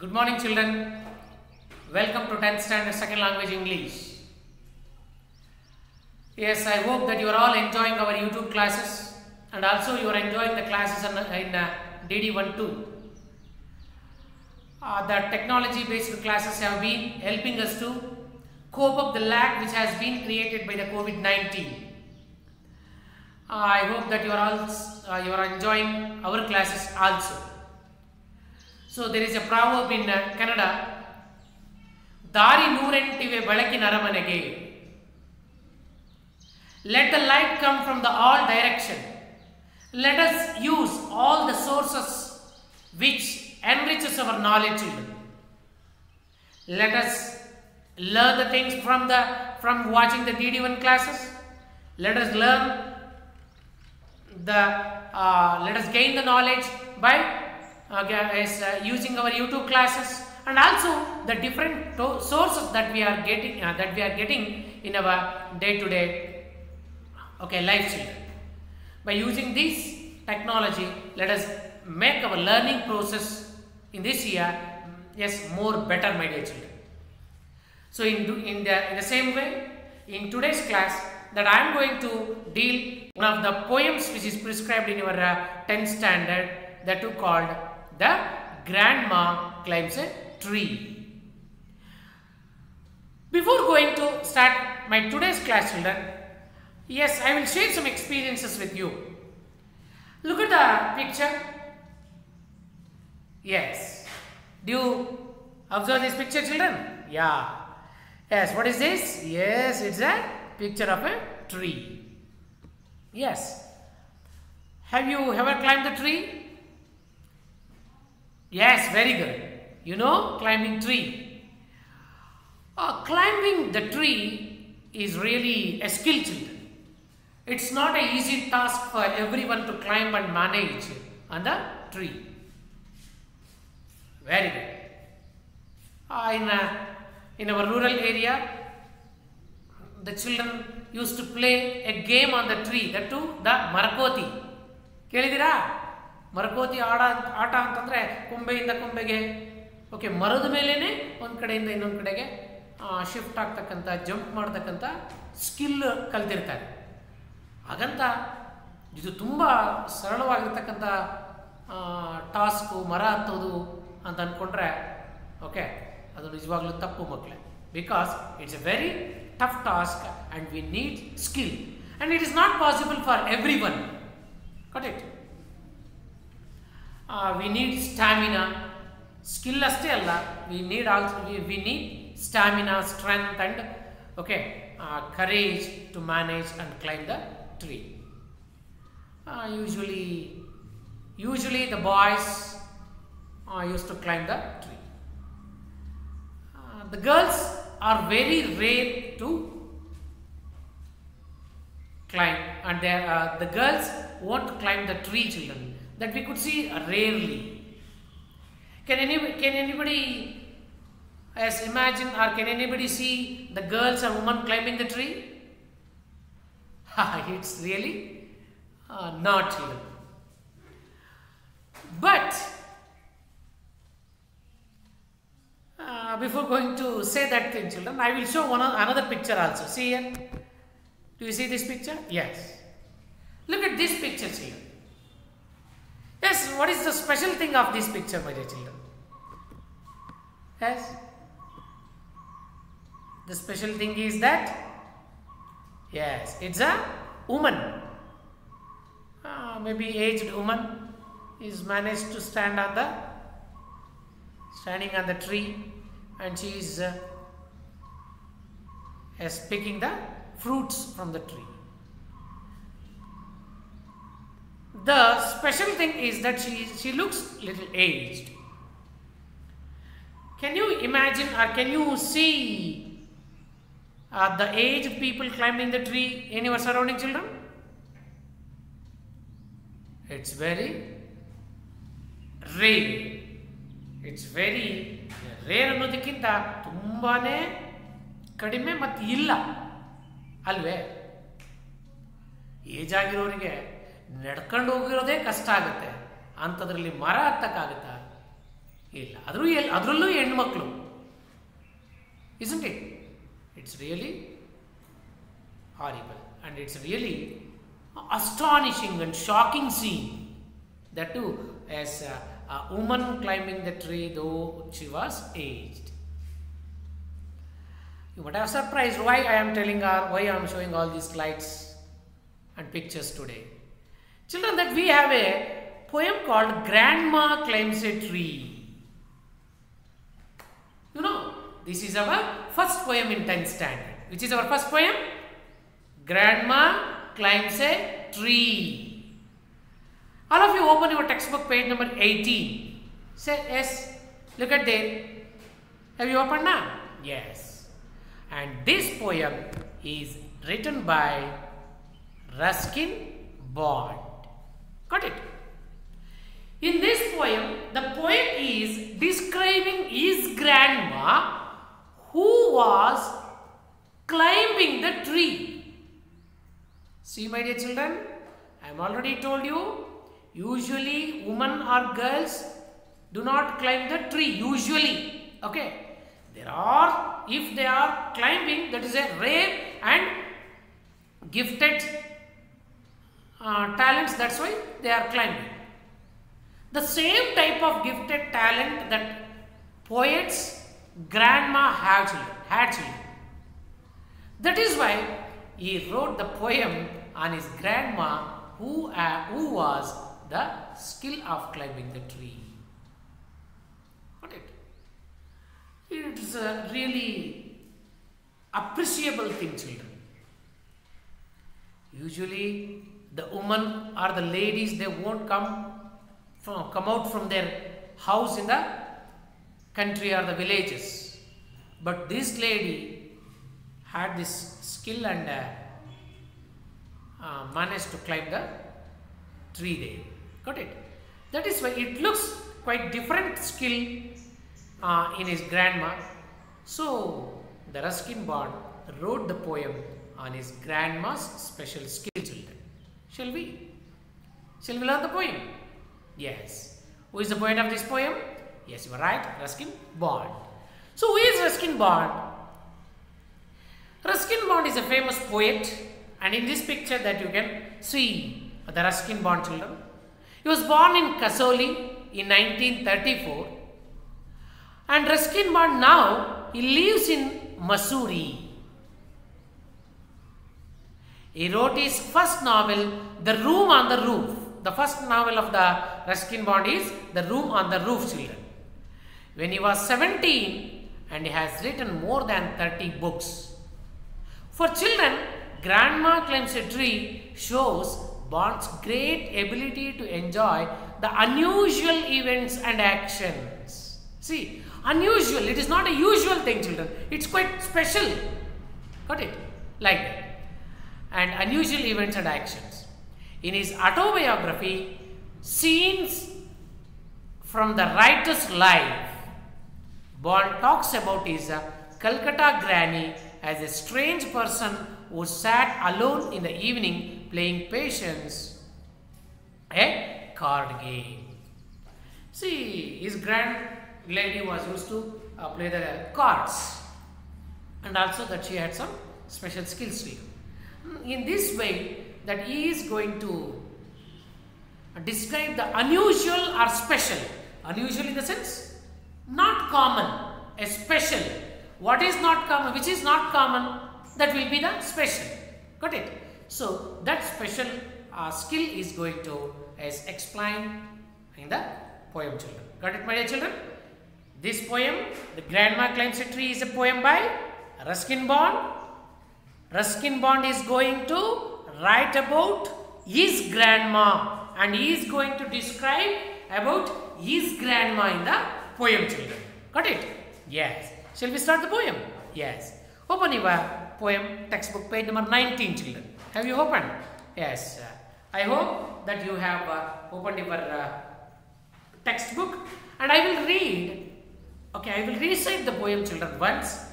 Good morning, children. Welcome to 10th standard second language English. Yes, I hope that you are all enjoying our YouTube classes and also you are enjoying the classes in DD1 too. The technology based classes have been helping us to cope up the lag which has been created by the COVID-19. I hope that you are enjoying our classes also. So there is a proverb in Kannada, Dari Noorentive Balakinara Manege. Let the light come from the all direction. Let us use all the sources which enriches our knowledge. Let us learn the things from watching the DD1 classes. Let us learn let us gain the knowledge by using our YouTube classes and also the different sources that we are getting in our day-to-day life children. By using this technology, let us make our learning process in this year more better, my dear children. So in the same way, in today's class, that I am going to deal one of the poems which is prescribed in your 10th standard, that too called The Grandma Climbs a Tree. Before going to start my today's class, children, I will share some experiences with you. Look at the picture. Yes. Do you observe this picture, children? Yeah. Yes. What is this? Yes, it's a picture of a tree. Yes. Have you ever climbed the tree? Yes, very good. You know, climbing tree. Climbing the tree is really a skill, children. It's not an easy task for everyone to climb and manage on the tree. Very good. In our rural area, the children used to play a game on the tree, that too, the Marakoti. Kelidira? Marakoti ಆಟ ಅಂತಂದ್ರೆ ಕೊಂಬೆಯಿಂದ ಕೊಂಬೆಗೆ ಮರದ ಮೇಲೇನೆ ಒಂದು ಕಡೆಯಿಂದ ಇನ್ನೊಂದು ಕಡೆಗೆ shift ಆಗ್ತಕ್ಕಂಥ jump ಮಾಡ್ತಕ್ಕಂಥ ಸ್ಕಿಲ್ ಕಲ್ತಿರ್ತಾರೆ. ಹಾಗಂತ ಇದು ತುಂಬ ಸರಳವಾಗಿರ್ತಕ್ಕಂಥ ಟಾಸ್ಕು ಮರ ಹತ್ತೋದು ಅಂತ ಅಂದ್ಕೊಂಡ್ರೆ ಅದು ನಿಜವಾಗ್ಲೂ ತಪ್ಪು ಮಕ್ಕಳೇ. Because it's A very tough task and we need skill and it is not possible for everyone. Got it? We need stamina. Skill aste alla, we need stamina, strength and courage to manage and climb the tree. Usually the boys used to climb the tree. The girls are very rare to climb and the girls won't climb the tree, children, that we could see rarely. Can anybody imagine or can anybody see the girls or women climbing the tree? It's really not, children. But before going to say that thing, children, I will show another picture also. See here. Do you see this picture? Yes. Look at this picture, children. Yes, what is the special thing of this picture, my dear children? Yes. The special thing is that, yes, it's a woman. Maybe aged woman is managed to standing on the tree and she is picking the fruits from the tree. The special thing is that she looks little aged. Can you imagine or can you see the aged people climbing the tree in your surrounding, children? It's very rare. It's very rare ಅನ್ನೋದಕ್ಕಿಂತ ತುಂಬಾನೇ ಕಡಿಮೆ ಮತ್ತು ಇಲ್ಲ ಅಲ್ವೇ. Age ಆಗಿರೋರಿಗೆ ನಡ್ಕೊಂಡು ಹೋಗಿರೋದೇ ಕಷ್ಟ ಆಗುತ್ತೆ, ಅಂಥದ್ರಲ್ಲಿ ಮರ ಹತ್ತಕ್ಕಾಗುತ್ತಾ? ಇಲ್ಲ ಅದರಲ್ಲೂ ಹೆಣ್ಮಕ್ಳು, isn't it? It's really horrible and it's really astonishing and shocking scene. That too as a woman climbing the tree though she was aged. You might have surprised why I am telling her, why I am showing all these slides and pictures today. Children, that we have a poem called Grandma Climbs a Tree. You know, this is our first poem in 10th standard. Which is our first poem? Grandma Climbs a Tree. All of you open your textbook page number 18. Say yes. Look at there. Have you opened now? Yes. And this poem is written by Ruskin Bond. Got it? In this poem, the poet is describing his grandma who was climbing the tree. See, my dear children, I am already told you, usually women or girls do not climb the tree, usually. Okay. There are, if they are climbing, that is a rare and gifted talents, that's why they are climbing. The same type of gifted talent that poets' grandma had children. That is why he wrote the poem on his grandma who was the skill of climbing the tree. Got it? It is a really appreciable thing, children. Usually the woman or the ladies, they won't come out from their house in the country or the villages. But this lady had this skill and managed to climb the tree there. Got it? That is why it looks quite different skill in his grandma. So the Ruskin Bond wrote the poem on his grandma's special skill, children. Shall we learn the poem? Yes. Who is the poet of this poem? Yes, you are right, Ruskin Bond. So who is Ruskin Bond? Ruskin Bond is a famous poet, and in this picture that you can see the Ruskin Bond, children. He was born in Kasoli in 1934, and Ruskin Bond now he lives in Missouri. He wrote his first novel, The Room on the Roof. The first novel of the Ruskin Bond is The Room on the Roof, children. When he was 17, and he has written more than 30 books. For children, Grandma Climbs a Tree shows Bond's great ability to enjoy the unusual events and actions. See, unusual, it is not a usual thing, children. It's quite special. Got it? Like that. And unusual events and actions. In his autobiography, Scenes from the Writer's Life, Bond talks about his Calcutta granny as a strange person who sat alone in the evening playing Patience, a card game. See, his grandlady was used to play the cards, and also that she had some special skills to it. In this way, that he is going to describe the unusual or special. Unusual in the sense, not common, a special. What is not common, which is not common, that will be the special. Got it? So that special skill is going to as explained in the poem, children. Got it, my dear children? This poem, The Grandma Climbs a Tree, is a poem by Ruskin Bond. Ruskin Bond is going to write about his grandma, and he is going to describe about his grandma in the poem, children. Got it? Yes. Shall we start the poem? Yes. Open your poem textbook page number 19, children. Have you opened? Yes. I hope that you have opened your textbook, and I will read. Okay, I will recite the poem, children, once.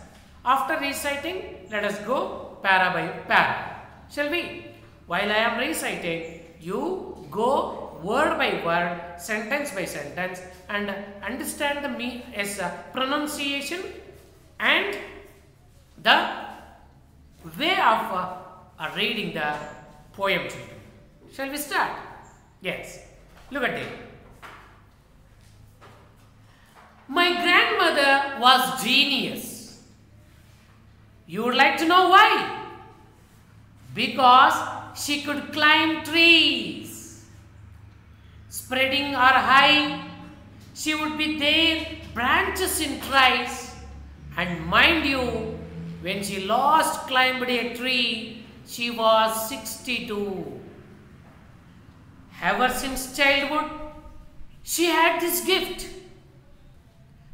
After reciting, let us go para by para. Shall we? While I am reciting, you go word by word, sentence by sentence, and understand the pronunciation and the way of reading the poem. Shall we start? Yes. Look at it. My grandmother was genius. You would like to know why? Because she could climb trees. Spreading her high, she would be there, branches in tries. And mind you, when she last climbed a tree, she was 62. Ever since childhood, she had this gift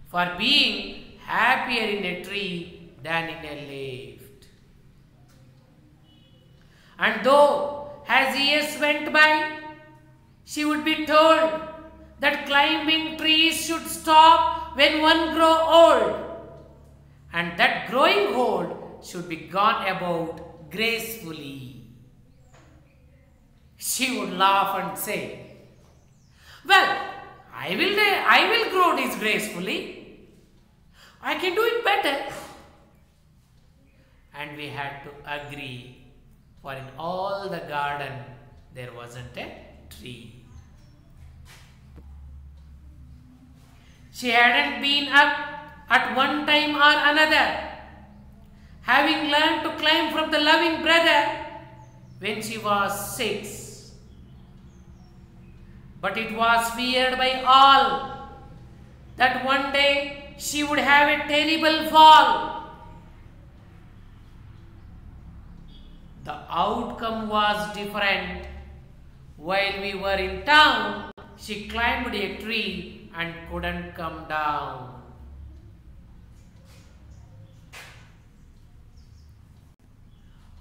for being happier in a tree than in a lift. And though as years went by, she would be told that climbing trees should stop when one grows old, and that growing old should be gone about gracefully. She would laugh and say, well, I will grow this gracefully. I can do it better. And we had to agree, for in all the garden there wasn't a tree. She hadn't been up at one time or another, having learned to climb from the loving brother when she was 6. But it was feared by all that one day she would have a terrible fall. The outcome was different. While we were in town, she climbed a tree and couldn't come down.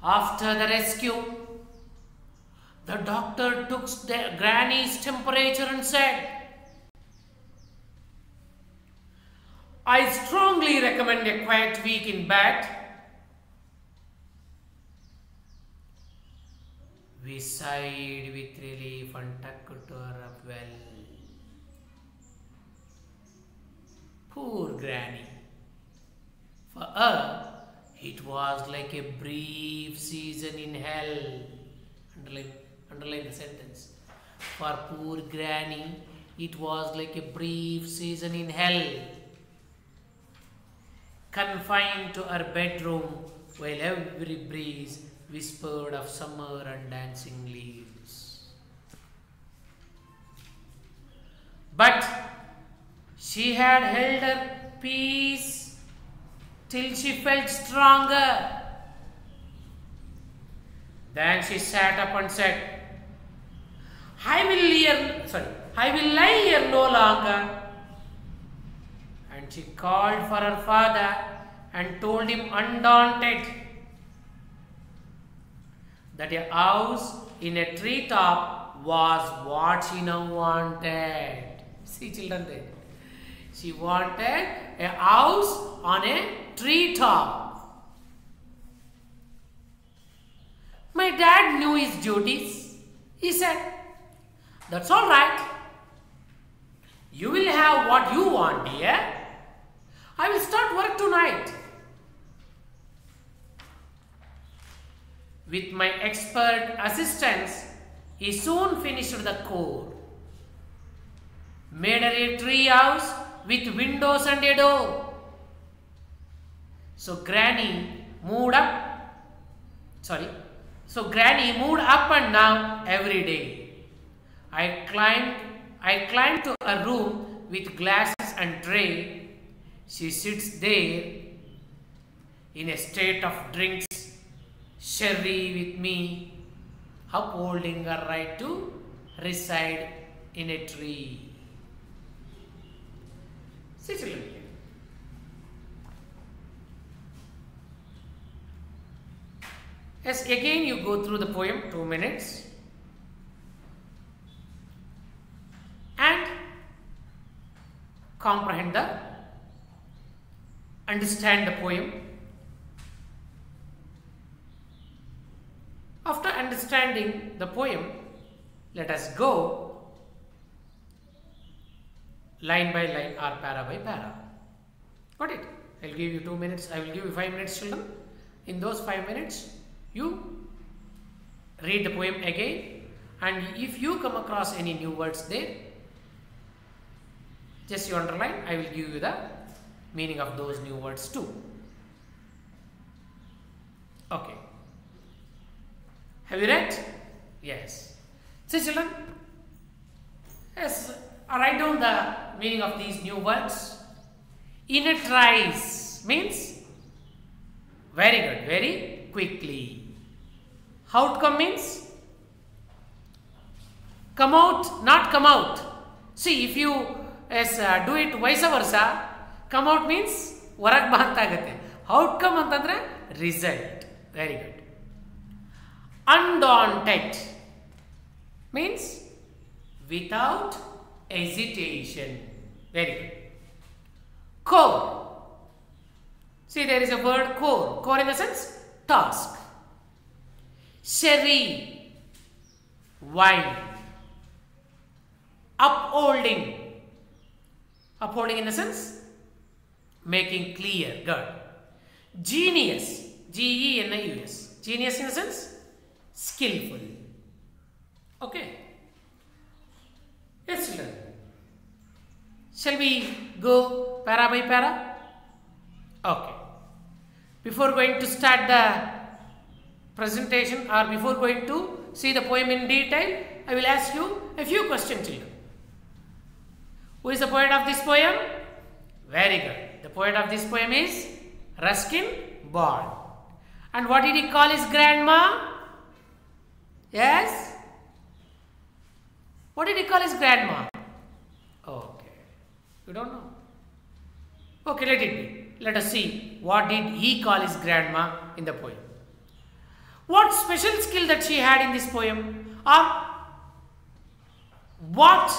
After the rescue, the doctor took Granny's temperature and said, I strongly recommend a quiet week in bed. We sighed with relief and tucked her up well. Poor Granny. For her, it was like a brief season in hell. Underline the sentence. For poor Granny, it was like a brief season in hell. Confined to her bedroom while every breeze whispered of summer and dancing leaves. But she had held her peace till she felt stronger. Then she sat up and said, I will lie here no longer. And she called for her father and told him undaunted that a house in a treetop was what she now wanted. See children there. She wanted a house on a treetop. My dad knew his duties. He said, that's all right. You will have what you want, dear. I will start work tonight. With my expert assistance, he soon finished the core. Made her a tree house with windows and a door. So Granny moved up and down every day. I climbed to a room with glasses and tray. She sits there in a state of drinks sherry with me, upholding her right to reside in a tree. See children. Yes, again you go through the poem 2 minutes and understand the poem. After understanding the poem, let us go line by line or para by para. Got it? I'll give you 2 minutes. I will give you 5 minutes, children. In those 5 minutes, you read the poem again, and if you come across any new words there, just you underline. I will give you the meaning of those new words too. Okay. Have you read? Yes. See, children. Yes. Write down the meaning of these new words. Inertrise means very good, very quickly. Outcome means come out, not come out. See, if you do it vice versa, come out means ಹೊರಗೆ ಬಾ ಅಂತ ಆಗುತ್ತೆ. Outcome ಅಂತಂದ್ರೆ result. Very good. Undaunted means without hesitation. Very good. Core. See, there is a word core. Core in the sense task. Sherry, wine. Upholding. Upholding in the sense making clear. Good. Genius. G-E-N-I-U-S. Genius in the sense skillful. Okay. Yes, children. Shall we go para by para? Okay. Before going to start the presentation or before going to see the poem in detail, I will ask you a few questions, children. Who is the poet of this poem? Very good. The poet of this poem is Ruskin Bond. And what did he call his grandma? Yes? What did he call his grandma? Okay. You don't know? Okay, let it be. Let us see what did he call his grandma in the poem. What special skill that she had in this poem? Or what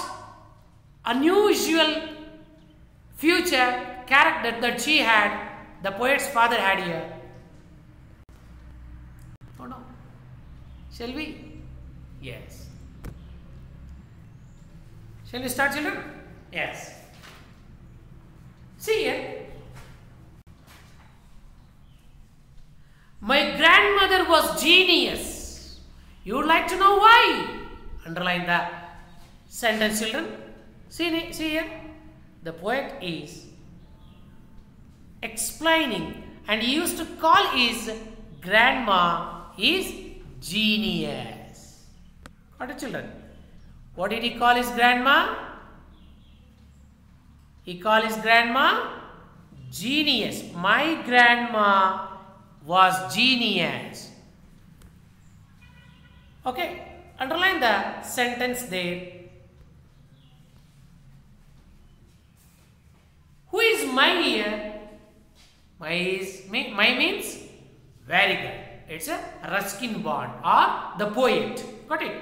unusual future character that she had, the poet's father had here? Oh no. Shall we? Yes. Shall we start, children? Yes. See here. My grandmother was genius. You would like to know why? Underline the sentence, children. See here. The poet is explaining, and he used to call his grandma his genius. Got it, children? What did he call his grandma? He called his grandma genius. My grandma was genius. Okay, underline the sentence there. Who is my here? My means very good. It's a Ruskin Bond or the poet. Got it?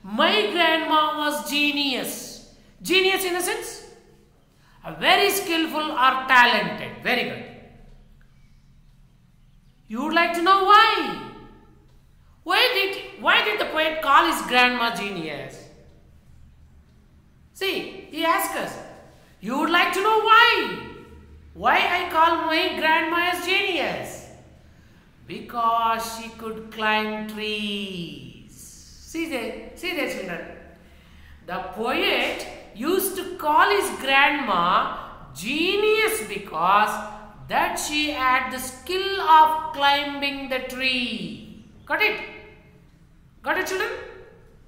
My grandma was genius. Genius in a sense, a very skillful or talented. Very good. You would like to know why? Why did the poet call his grandma genius? See, he asked us. You would like to know why? Why I call my grandma as genius? Because she could climb trees. See there, children. The poet used to call his grandma genius because that she had the skill of climbing the tree. Got it? Got it, children?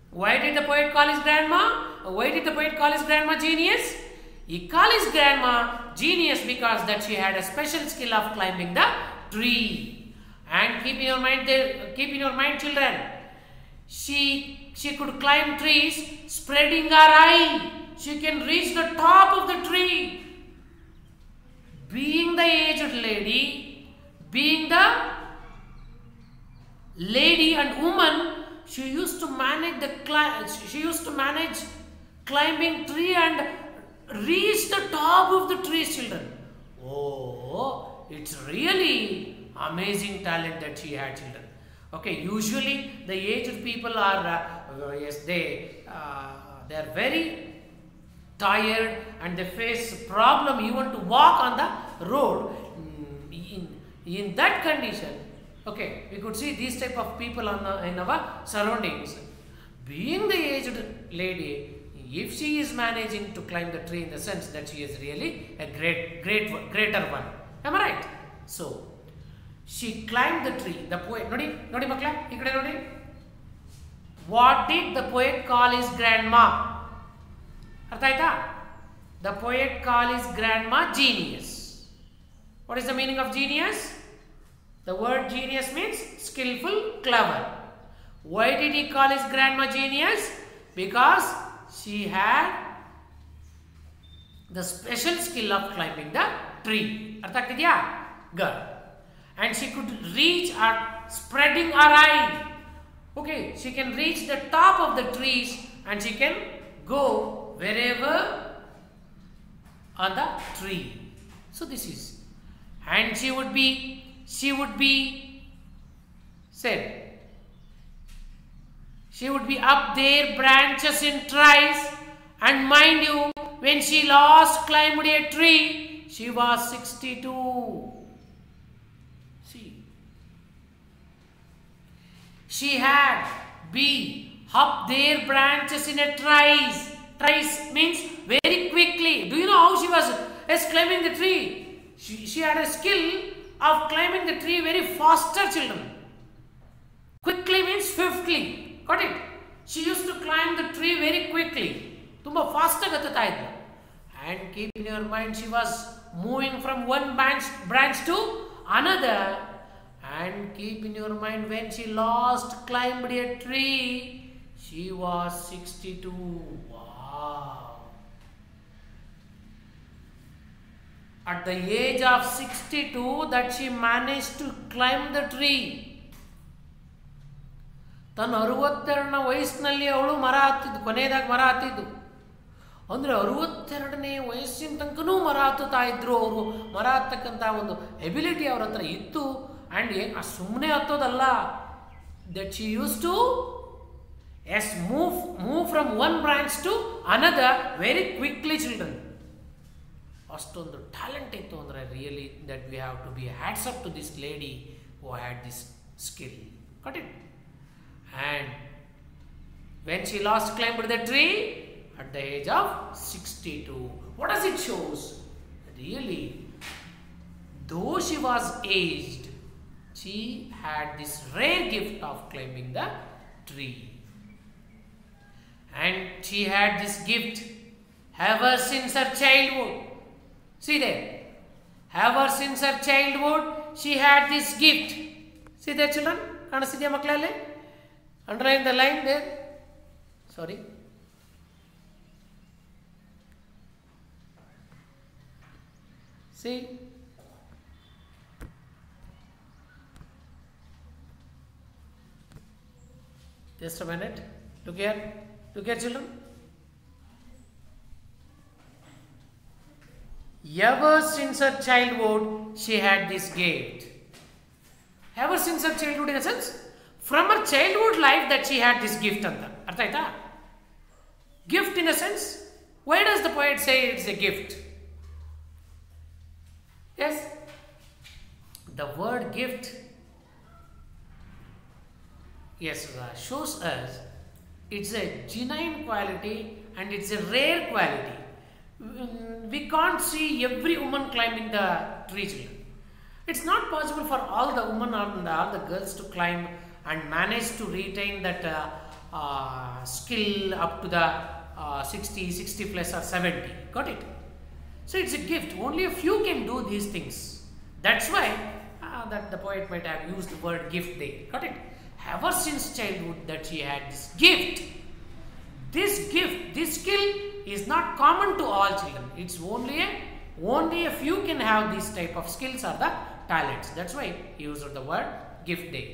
Why did the poet call his grandma? Why did the poet call his grandma genius? He called his grandma genius because that she had a special skill of climbing the tree. And keep in your mind, children. She could climb trees, spreading her eye. She can reach the top of the tree. Being the aged lady, being the lady and woman, she used to manage climbing tree and reach the top of the trees, children. Oh, it's really amazing talent that she had, children. Okay, usually the aged people are they are very tired and they face problem even to walk on the road. In that condition, okay, we could see these type of people in our surroundings. Being the aged lady, if she is managing to climb the tree, in the sense that she is really a greater one. Am I right? So she climbed the tree. The poet, nodi makla, ikkade nodi. What did the poet call his grandma? Artha aita? The poet called his grandma genius. What is the meaning of genius? The word genius means skillful, clever. Why did he call his grandma genius? Because she had the special skill of climbing the tree. Artha agtidyಾ? Good. And she could reach at spreading her eye. Okay, she can reach the top of the trees and she can go wherever on the tree. So this is, and she would be said, she would be up there branches in trees, and mind you, when she last climbed a tree, she was 62. See, she had be up there branches in a trees. Trees means very quickly. Do you know how she was climbing the tree? She had a skill of climbing the tree very faster, children. Quickly means swiftly. Got it? She used to climb the tree very quickly. Tumba faster gatta idlu. And keep in your mind, she was moving from one branch to another. And keep in your mind, when she last climbed a tree, she was 62. Wow. At the age of 62, that she managed to climb the tree. ತನ್ನ 62ನೇ ವಯಸ್ಸಿನಲ್ಲಿ ಅವಳು ಮರ ಹತ್ತಿದ್ದು, ಕೊನೆಯದಾಗಿ ಮರ ಹತ್ತಿದ್ದು. ಅಂದರೆ 62ನೇ ವಯಸ್ಸಿನ ತನಕನೂ ಮರ ಹತ್ತುತ್ತಾ ಇದ್ರು ಅವರು. ಮರ ಹತ್ತಕ್ಕಂಥ ಒಂದು ಎಬಿಲಿಟಿ ಅವ್ರ ಹತ್ರ ಇತ್ತು. ಆ್ಯಂಡ್ ಸುಮ್ಮನೆ ಹತ್ತೋದಲ್ಲ, that she used to move from one branch to another very quickly, children. ಅಷ್ಟೊಂದು ಟ್ಯಾಲೆಂಟ್ ಇತ್ತು ಅಂದರೆ really that we have to be hats up to this lady who had this skill. Got it? And when she last climbed the tree at the age of 62, what does it shows? Really, though she was aged, she had this rare gift of climbing the tree. And she had this gift ever since her childhood. See there, ever since her childhood, she had this gift. See there, children? Kanastidya maklale? Underline the line there. Sorry. See? Just a minute. Look here. Look here, children. Ever since her childhood, she had this gift. Ever since her childhood, in a sense, from her childhood life, that she had this gift. Artha aita? Gift in a sense. Why does the poet say it's a gift? Yes, the word gift, yes, shows us it's a genuine quality and it's a rare quality. We can't see every woman climbing the tree, children. It's not possible for all the women or all the girls to climb and manage to retain that skill up to the 60 plus or 70. Got it? So it's a gift. Only a few can do these things. That's why that the poet might have used the word gift there. Got it? Ever since childhood that she had this gift. This gift, this skill is not common to all children. It's only a few can have these type of skills or the talents. That's why he used the word gift there.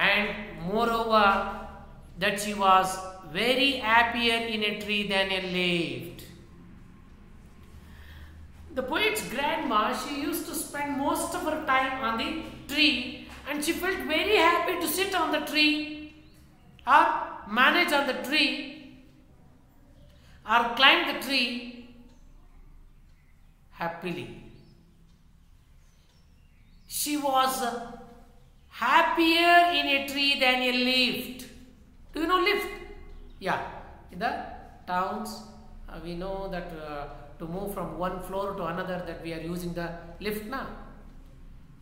And moreover, that she was very happier in a tree than a lived. The poet's grandma, she used to spend most of her time on the tree, and she felt very happy to sit on the tree or manage on the tree or climbed the tree happily. She was happier in a tree than a lift. Do you know lift? Yeah, in the towns we know that to move from one floor to another that we are using the lift now.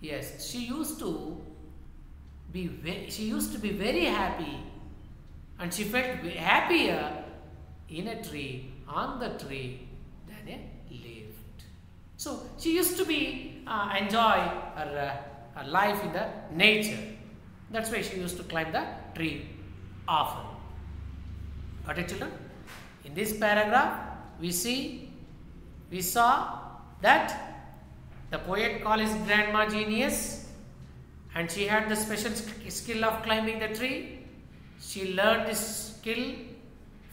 Yes, she used to be very happy, and she felt happier in a tree, on the tree, than a lift. So she used to be enjoy her life in the nature. That's why she used to climb the tree often. Got it, children? In this paragraph, we saw that the poet called his grandma genius, and she had the special skill of climbing the tree. She learned this skill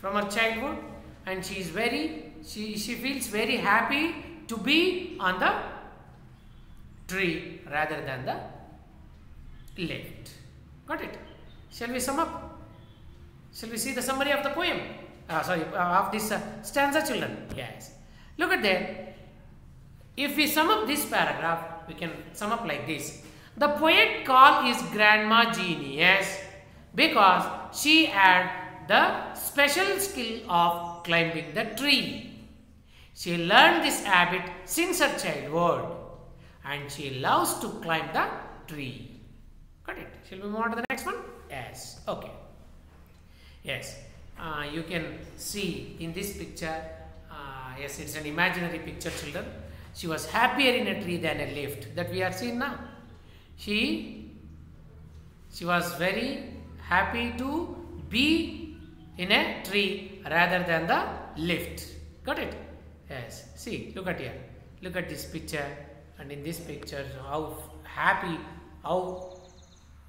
from her childhood, and she feels very happy to be on the tree rather than the lift. Got it? Shall we sum up? Shall we see the summary of the poem? Of this stanza, children? Yes. Look at there. If we sum up this paragraph, we can sum up like this. The poet called his grandma genius because she had the special skill of climbing the tree. She learned this habit since her childhood, and she loves to climb the tree. Got it? Shall we move on to the next one? Yes. Okay. Yes. You can see in this picture, yes, it's an imaginary picture, children. She was happier in a tree than a lift that we are seeing now. She was very happy to be in a tree rather than the lift. Got it? Yes. See, look at here. Look at this picture, and in this picture, how happy, how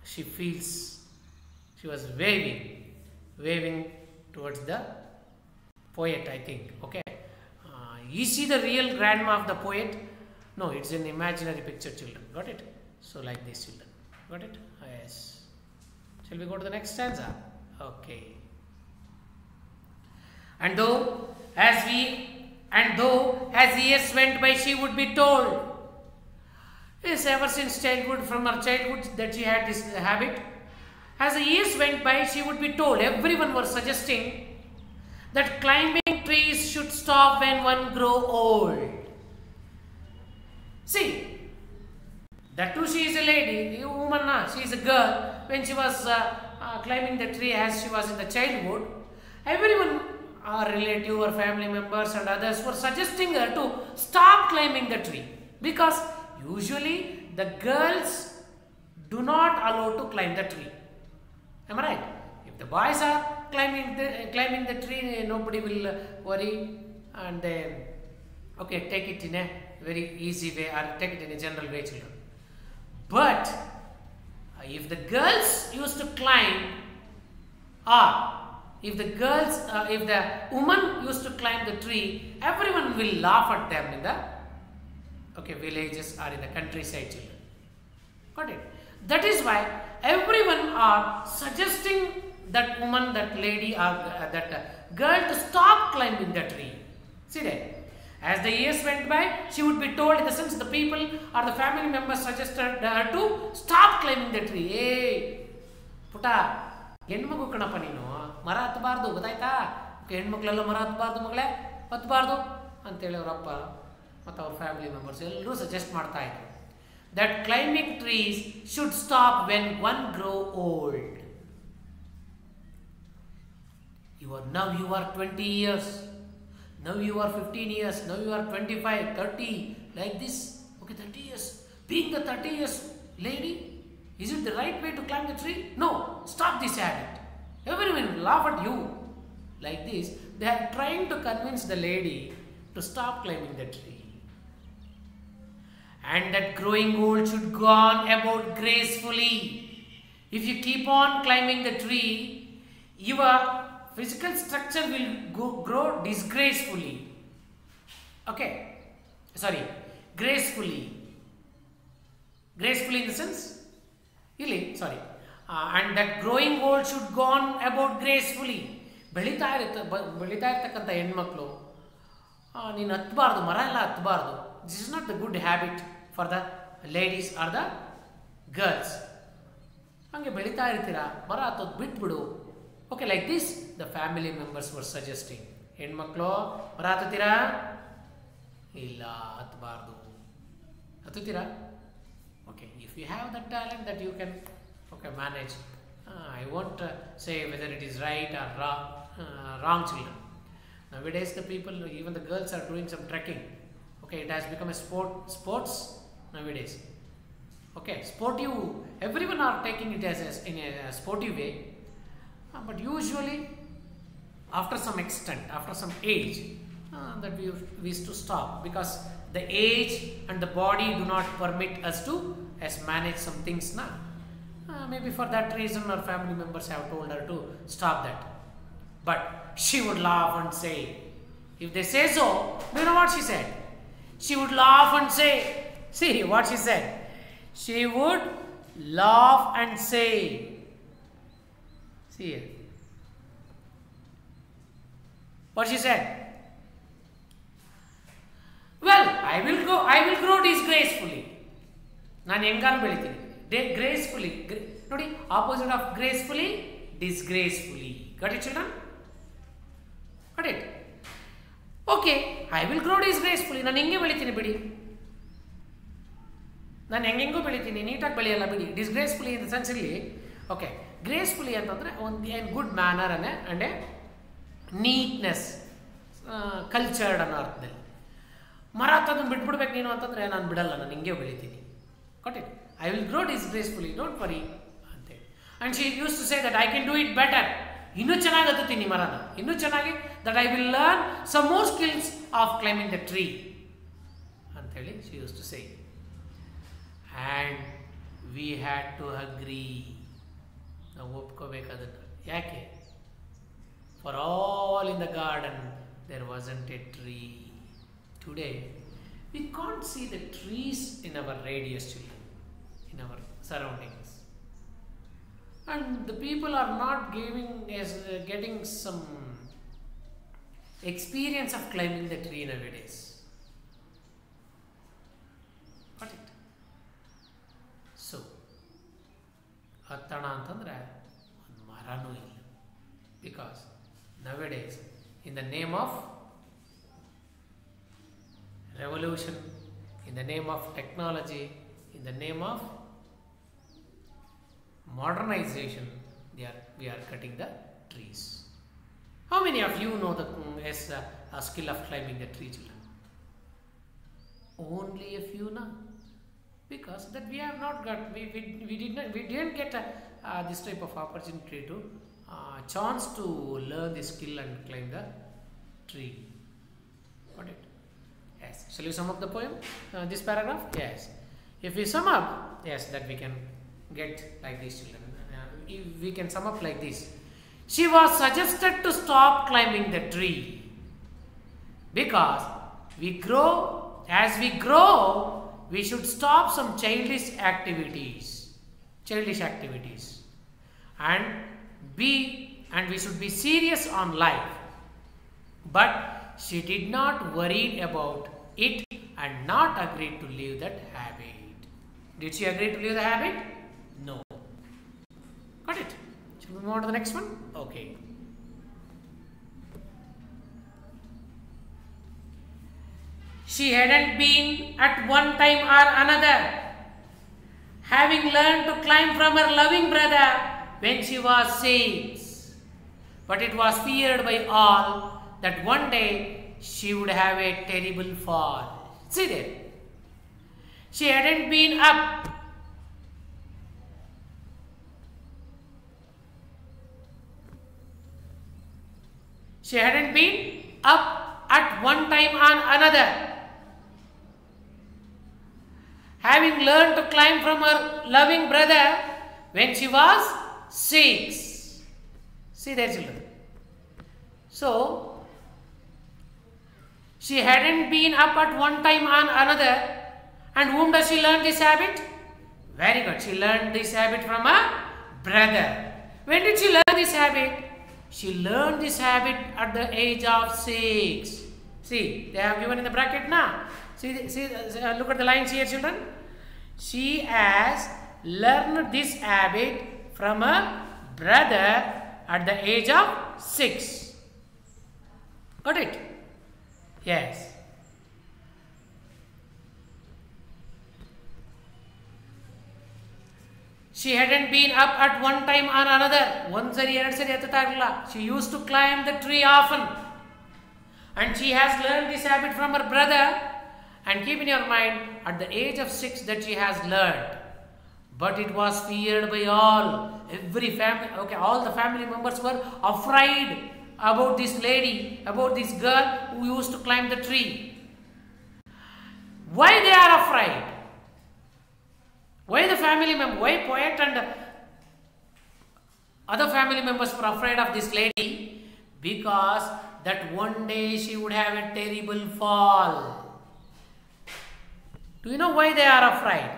she feels. She was waving towards the poet, I think. Okay. You see the real grandma of the poet? No, it's an imaginary picture, children. Got it? So like this, children. Got it? Yes. Shall we go to the next stanza? Okay. And though as years went by, she would be told. Yes, ever since childhood, from her childhood, that she had this habit. As the years went by, she would be told. Everyone was suggesting that climbing trees should stop when one grow old. See, that too, she is a lady, a woman, she is a girl. When she was climbing the tree as she was in the childhood, everyone, our relative or family members and others, were suggesting her to stop climbing the tree, because usually the girls do not allow to climb the tree. Am I right? If the boys are climbing the tree, nobody will worry, and okay, take it in a very easy way, or take it in a general way, children. But if the girls used to climb, or if the woman used to climb the tree, everyone will laugh at them in the villages or in the countryside, children. Got it? That is why everyone are suggesting that woman, that lady, or that girl to stop climbing the tree. See there. As the years went by, she would be told, in the sense the people or the family members suggested her to stop climbing the tree. Hey, puta, ಹೆಣ್ಮಗು ಕಣಪ್ಪ ನೀನು, ಮರ ಹತ್ತಬಾರ್ದು, ಗೊತ್ತಾಯ್ತಾ? ಹೆಣ್ಮಕ್ಳೆಲ್ಲ ಮರ ಹತ್ತಬಾರ್ದು ಮಗಳೇ, ಹತ್ತಬಾರ್ದು ಅಂತೇಳಿ ಅವರಪ್ಪ ಮತ್ತು ಅವ್ರ ಫ್ಯಾಮಿಲಿ ಮೆಂಬರ್ಸ್ ಎಲ್ಲರೂ ಸಜೆಸ್ಟ್ ಮಾಡ್ತಾ ಇದ್ರು. That climbing trees should stop when one grow old. Now you are 20 years. Now you are 15 years. Now you are 25, 30, like this. Okay, 30 years. Being the 30 years lady, is it the right way to climb the tree? No, stop this habit. Everyone will laugh at you. Like this, they are trying to convince the lady to stop climbing the tree. And that growing old should go on about gracefully. If you keep on climbing the tree, your physical structure will grow disgracefully. Okay, sorry, gracefully. Gracefully in the sense, really, sorry. And that growing old should go on about gracefully. ಬೆಳೀತಾ ಇರ್ತಕ್ಕಂಥ ಹೆಣ್ಮಕ್ಳು ನೀನು ಹತ್ತಬಾರ್ದು, ಮರ ಎಲ್ಲ ಹತ್ತಬಾರ್ದು. This is not the good habit for the ladies or the girls. ಹಂಗೆ ಬೆಳೀತಾ ಇರ್ತೀರಾ, ಮರ ಹತ್ತೋದು ಬಿಟ್ಬಿಡು. Okay, like this the family members were suggesting. ಹೆಣ್ಮಕ್ಳು ಮರ ಹತ್ತುತ್ತೀರಾ? ಇಲ್ಲ, ಹತ್ತಬಾರ್ದು. ಹತ್ತುತ್ತೀರಾ? Okay, if you have that talent that you can manage. I won't say whether it is right or wrong children. Nowadays the people, even the girls, are doing some trekking. Okay, it has become a sports nowadays. Okay, sportive, everyone are taking it as in a sportive way, but usually after some extent, after some age, that we used to stop, because the age and the body do not permit us to manage some things now. Maybe for that reason our family members have told her to stop that. But she would laugh and say, if they say so, do you know what she said? She would laugh and say, see what she said. She would laugh and say, see here. What she said? Well, I will grow disgracefully. ನಾನು ಹೆಂಗಾರು ಬೆಳಿತೀನಿ. Gracefully. Nodi, opposite of gracefully, disgracefully. Got it, children? Got it? Okay, I will grow disgracefully. ನಾನು ಹೆಂಗೆ ಬೆಳಿತೀನಿ ಬಿಡಿ. ನಾನು ಹೆಂಗೆಂಗೂ ಬೆಳಿತೀನಿ, ನೀಟಾಗಿ ಬೆಳೆಯಲ್ಲ ಬಿಡಿ. ಡಿಸ್ಗ್ರೇಸ್ಫುಲಿ in the sense ಇಲ್ಲಿ, okay, gracefully ಅಂತಂದರೆ ಒಂದು ಏನು good manner and A neatness, cultured ಅನ್ನೋ ಅರ್ಥದಲ್ಲಿ. ಮರ ಹತ್ತೋದನ್ನು ಬಿಟ್ಬಿಡ್ಬೇಕು ನೀನು ಅಂತಂದರೆ ನಾನು ಬಿಡಲ್ಲ, ನಾನು ಹಿಂಗೆ ಬೆಳಿತೀನಿ. got it? I will grow disgracefully, don't worry. And she used to say that I can do it better. ಇನ್ನೂ ಚೆನ್ನಾಗಿ ಹತ್ತುತ್ತೀನಿ ಮರನ, ಇನ್ನೂ ಚೆನ್ನಾಗಿ, that I will learn some more skills of climbing the tree ಅಂತೇಳಿ she used to say. And we had to agree. ನಾವು ಒಪ್ಕೋಬೇಕು ಅದನ್ನು. ಯಾಕೆ? For all in the garden there wasn't a tree. Today we can't see the trees in our radius, children, in our surroundings, and the people are not getting some experience of climbing the tree nowadays. Got it? So hattana antandre ಒಂದು ಮರನೂ ಇಲ್ಲ, because nowadays in the name of revolution, in the name of technology, in the name of modernization, we are cutting the trees. How many of you know the skill of climbing the tree, children? Only a few now, because that we have not got, we didn't get this type of opportunity to chance to learn the skill and climb the tree. Got it? Yes. Shall we sum up the poem? This paragraph? Yes. If we sum up, yes, that we can get like these, children. We can sum up like this. She was suggested to stop climbing the tree because as we grow, we should stop some childish activities, and we should be serious on life. But she did not worry about it and not agreed to leave that habit. Did she agree to leave the habit? No. Got it? Should we move on to the next one? Okay. She hadn't been at one time or another, having learned to climb from her loving brother when she was 6. But it was feared by all that one day she would have a terrible fall. See there. She hadn't been up. She hadn't been up at one time or another, having learned to climb from her loving brother when she was 6. See there, children. So, she hadn't been up at one time or another. And whom does she learn this habit? Very good. She learned this habit from her brother. When did she learn this habit? She learned this habit at the age of 6. See, they have given in the bracket now. See, look at the lines here, children. She has learned this habit from her brother at the age of 6. Got it? Yes. She hadn't been up at one time or another. One sari, ಎರಡು ಸರಿ ಹತ್ತುತ್ತಾ ಇರಲಿಲ್ಲ. She used to climb the tree often. And she has learned this habit from her brother. And keep in your mind, at the age of 6 that she has learned. But it was feared by all. Every family, okay, all the family members were afraid about this lady, about this girl who used to climb the tree. Why they are afraid? Why the family member, why poet and other family members were afraid of this lady? Because that one day she would have a terrible fall. Do you know why they are afraid?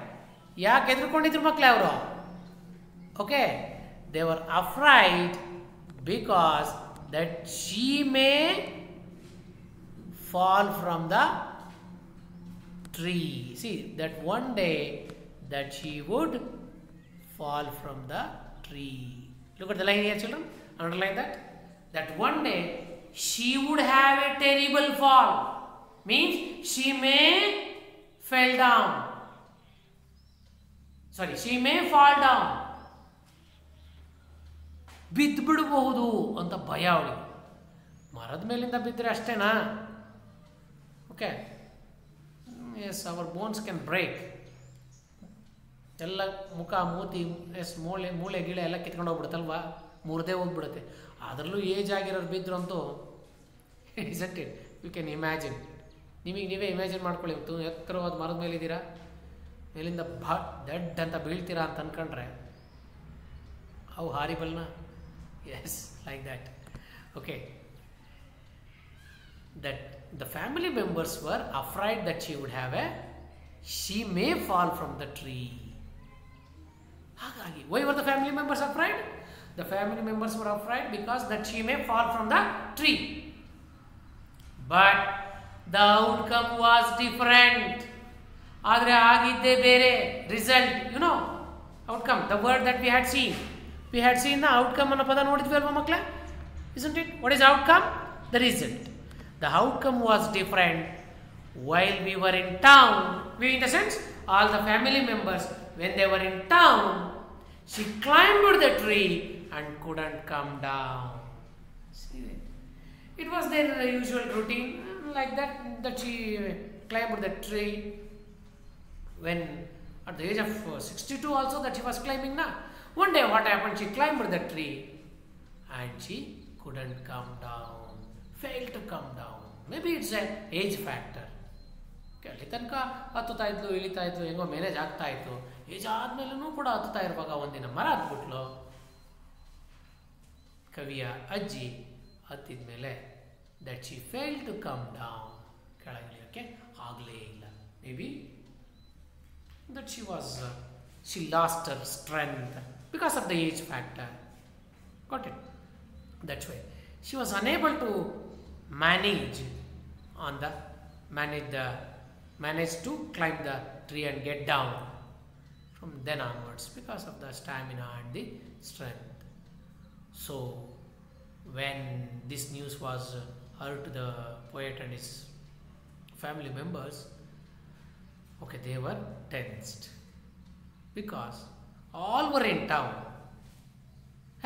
ಯಾಕೆ ಹೆದರ್ಕೊಂಡಿದ್ರು ಮಕ್ಕಳೇ ಅವರು? Okay, they were afraid because that she may fall from the tree. See, that one day that she would fall from the tree. Look at the line here, children. Underline that. That one day she would have a terrible fall. Means she may fell down. Sorry, she may fall down. ಬಿದ್ದು ಬಿಡಬಹುದು ಅಂತ ಭಯ ಅವಳಿಗೆ. ಮರದ ಮೇಲಿಂದ ಬಿದ್ದರೆ ಅಷ್ಟೇನಾ? Okay, yes, our bones can break. ಎಲ್ಲ ಮುಖ ಮೂತಿ ಮೂಳೆ ಗಿಳೆ ಎಲ್ಲ ಕಿತ್ಕೊಂಡು ಹೋಗ್ಬಿಡುತ್ತಲ್ವಾ, ಮುರಿದೇ ಹೋಗ್ಬಿಡುತ್ತೆ. ಅದರಲ್ಲೂ ಏಜ್ ಆಗಿರೋರು ಬಿದ್ದರು ಅಂತೂ isn't it, you can imagine. ನೀವೇ ಇಮ್ಯಾಜಿನ್ ಮಾಡ್ಕೊಳ್ಳಿ. ಎತ್ತರವಾದ ಮರದ ಮೇಲಿದ್ದೀರಾ, ಮೇಲಿಂದ ದಡ್ ಅಂತ ಬೀಳ್ತೀರಾ ಅಂತ ಅಂದ್ಕೊಂಡ್ರೆ ಹೌ ಹಾರಿಬಲ್ನಾ? Yes, like that. Okay, that the family members were afraid that she may fall from the tree. Hagagi, why were the family members afraid? The family members were afraid because that she may fall from the tree. But the outcome was different. Adre agidde bere result, you know, outcome, the word that we had seen the outcome anna pada nodidvi alva makla, isn't it? What is outcome? The result. The outcome was different. While we were in town, we, in the sense, all the family members, when they were in town, she climbed the tree and couldn't come down. See, it was their usual routine, like that she climbed the tree. When at the age of 62 also that she was climbing now. One day what happened? She climbed the tree and she couldn't come down, failed to come down. Maybe it's an age factor. ಅಲ್ಲಿ ತನಕ ಹತ್ತುತ್ತಾ ಇದ್ಲು, ಇಳಿತಾ ಇದ್ಲು, ಹೆಂಗೋ manage ಆಗ್ತಾ ಇತ್ತು. Age ಆದ್ಮೇಲೂ ಕೂಡ ಹತ್ತುತ್ತಾ ಇರುವಾಗ ಒಂದಿನ ಮರ ಹತ್ಬಿಟ್ಲು. ಕವಿಯ ಅಜ್ಜಿ ಹತ್ತಿದ ಮೇಲೆ that she fail to come down, ಕೆಳಗಿಳಿಯೋಕ್ಕೆ ಆಗಲೇ ಇಲ್ಲ. Maybe that she lost her strength because of the age factor. Got it? That's why she was unable to manage to climb the tree and get down from then onwards because of the stamina and the strength. So when this news was heard to the poet and his family members, okay, they were tensed because all were in town.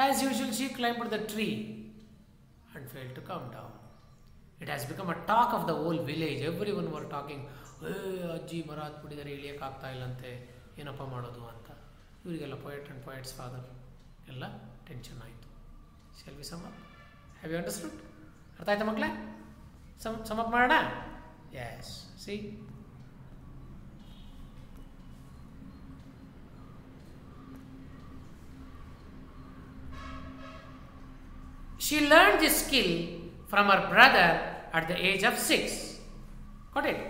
As usual, she climbed the tree and failed to come down. It has become a talk of the whole village. Everyone were talking, ಅಜ್ಜಿ ಮರ ಹತ್ಬಿಟ್ಟಿದ್ದಾರೆ, ಇಳಿಯಕ್ಕೆ ಆಗ್ತಾ ಇಲ್ಲಂತೆ, ಏನಪ್ಪ ಮಾಡೋದು ಅಂತ. ಇವರಿಗೆಲ್ಲ poet and poet's father ಎಲ್ಲ tension ಆಯಿತು. Shall we sum up? Have you understood? ಅರ್ಥ ಆಯ್ತಾ ಮಕ್ಕಳೇ? sum up ಮಾಡೋಣ? Yes. See? She learned this skill from her brother at the age of 6. Got it?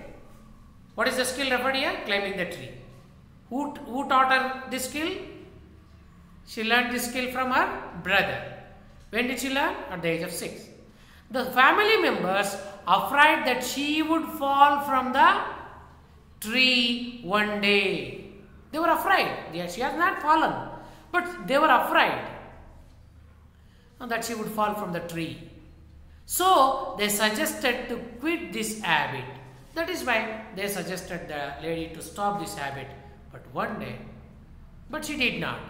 What is the skill referred here? Climbing the tree. Who taught her this skill? She learned this skill from her brother. When did she learn? At the age of 6. The family members afraid that she would fall from the tree one day. They were afraid. She has not fallen, but they were afraid that she would fall from the tree. So they suggested to quit this habit. That is why they suggested the lady to stop this habit. But she did not.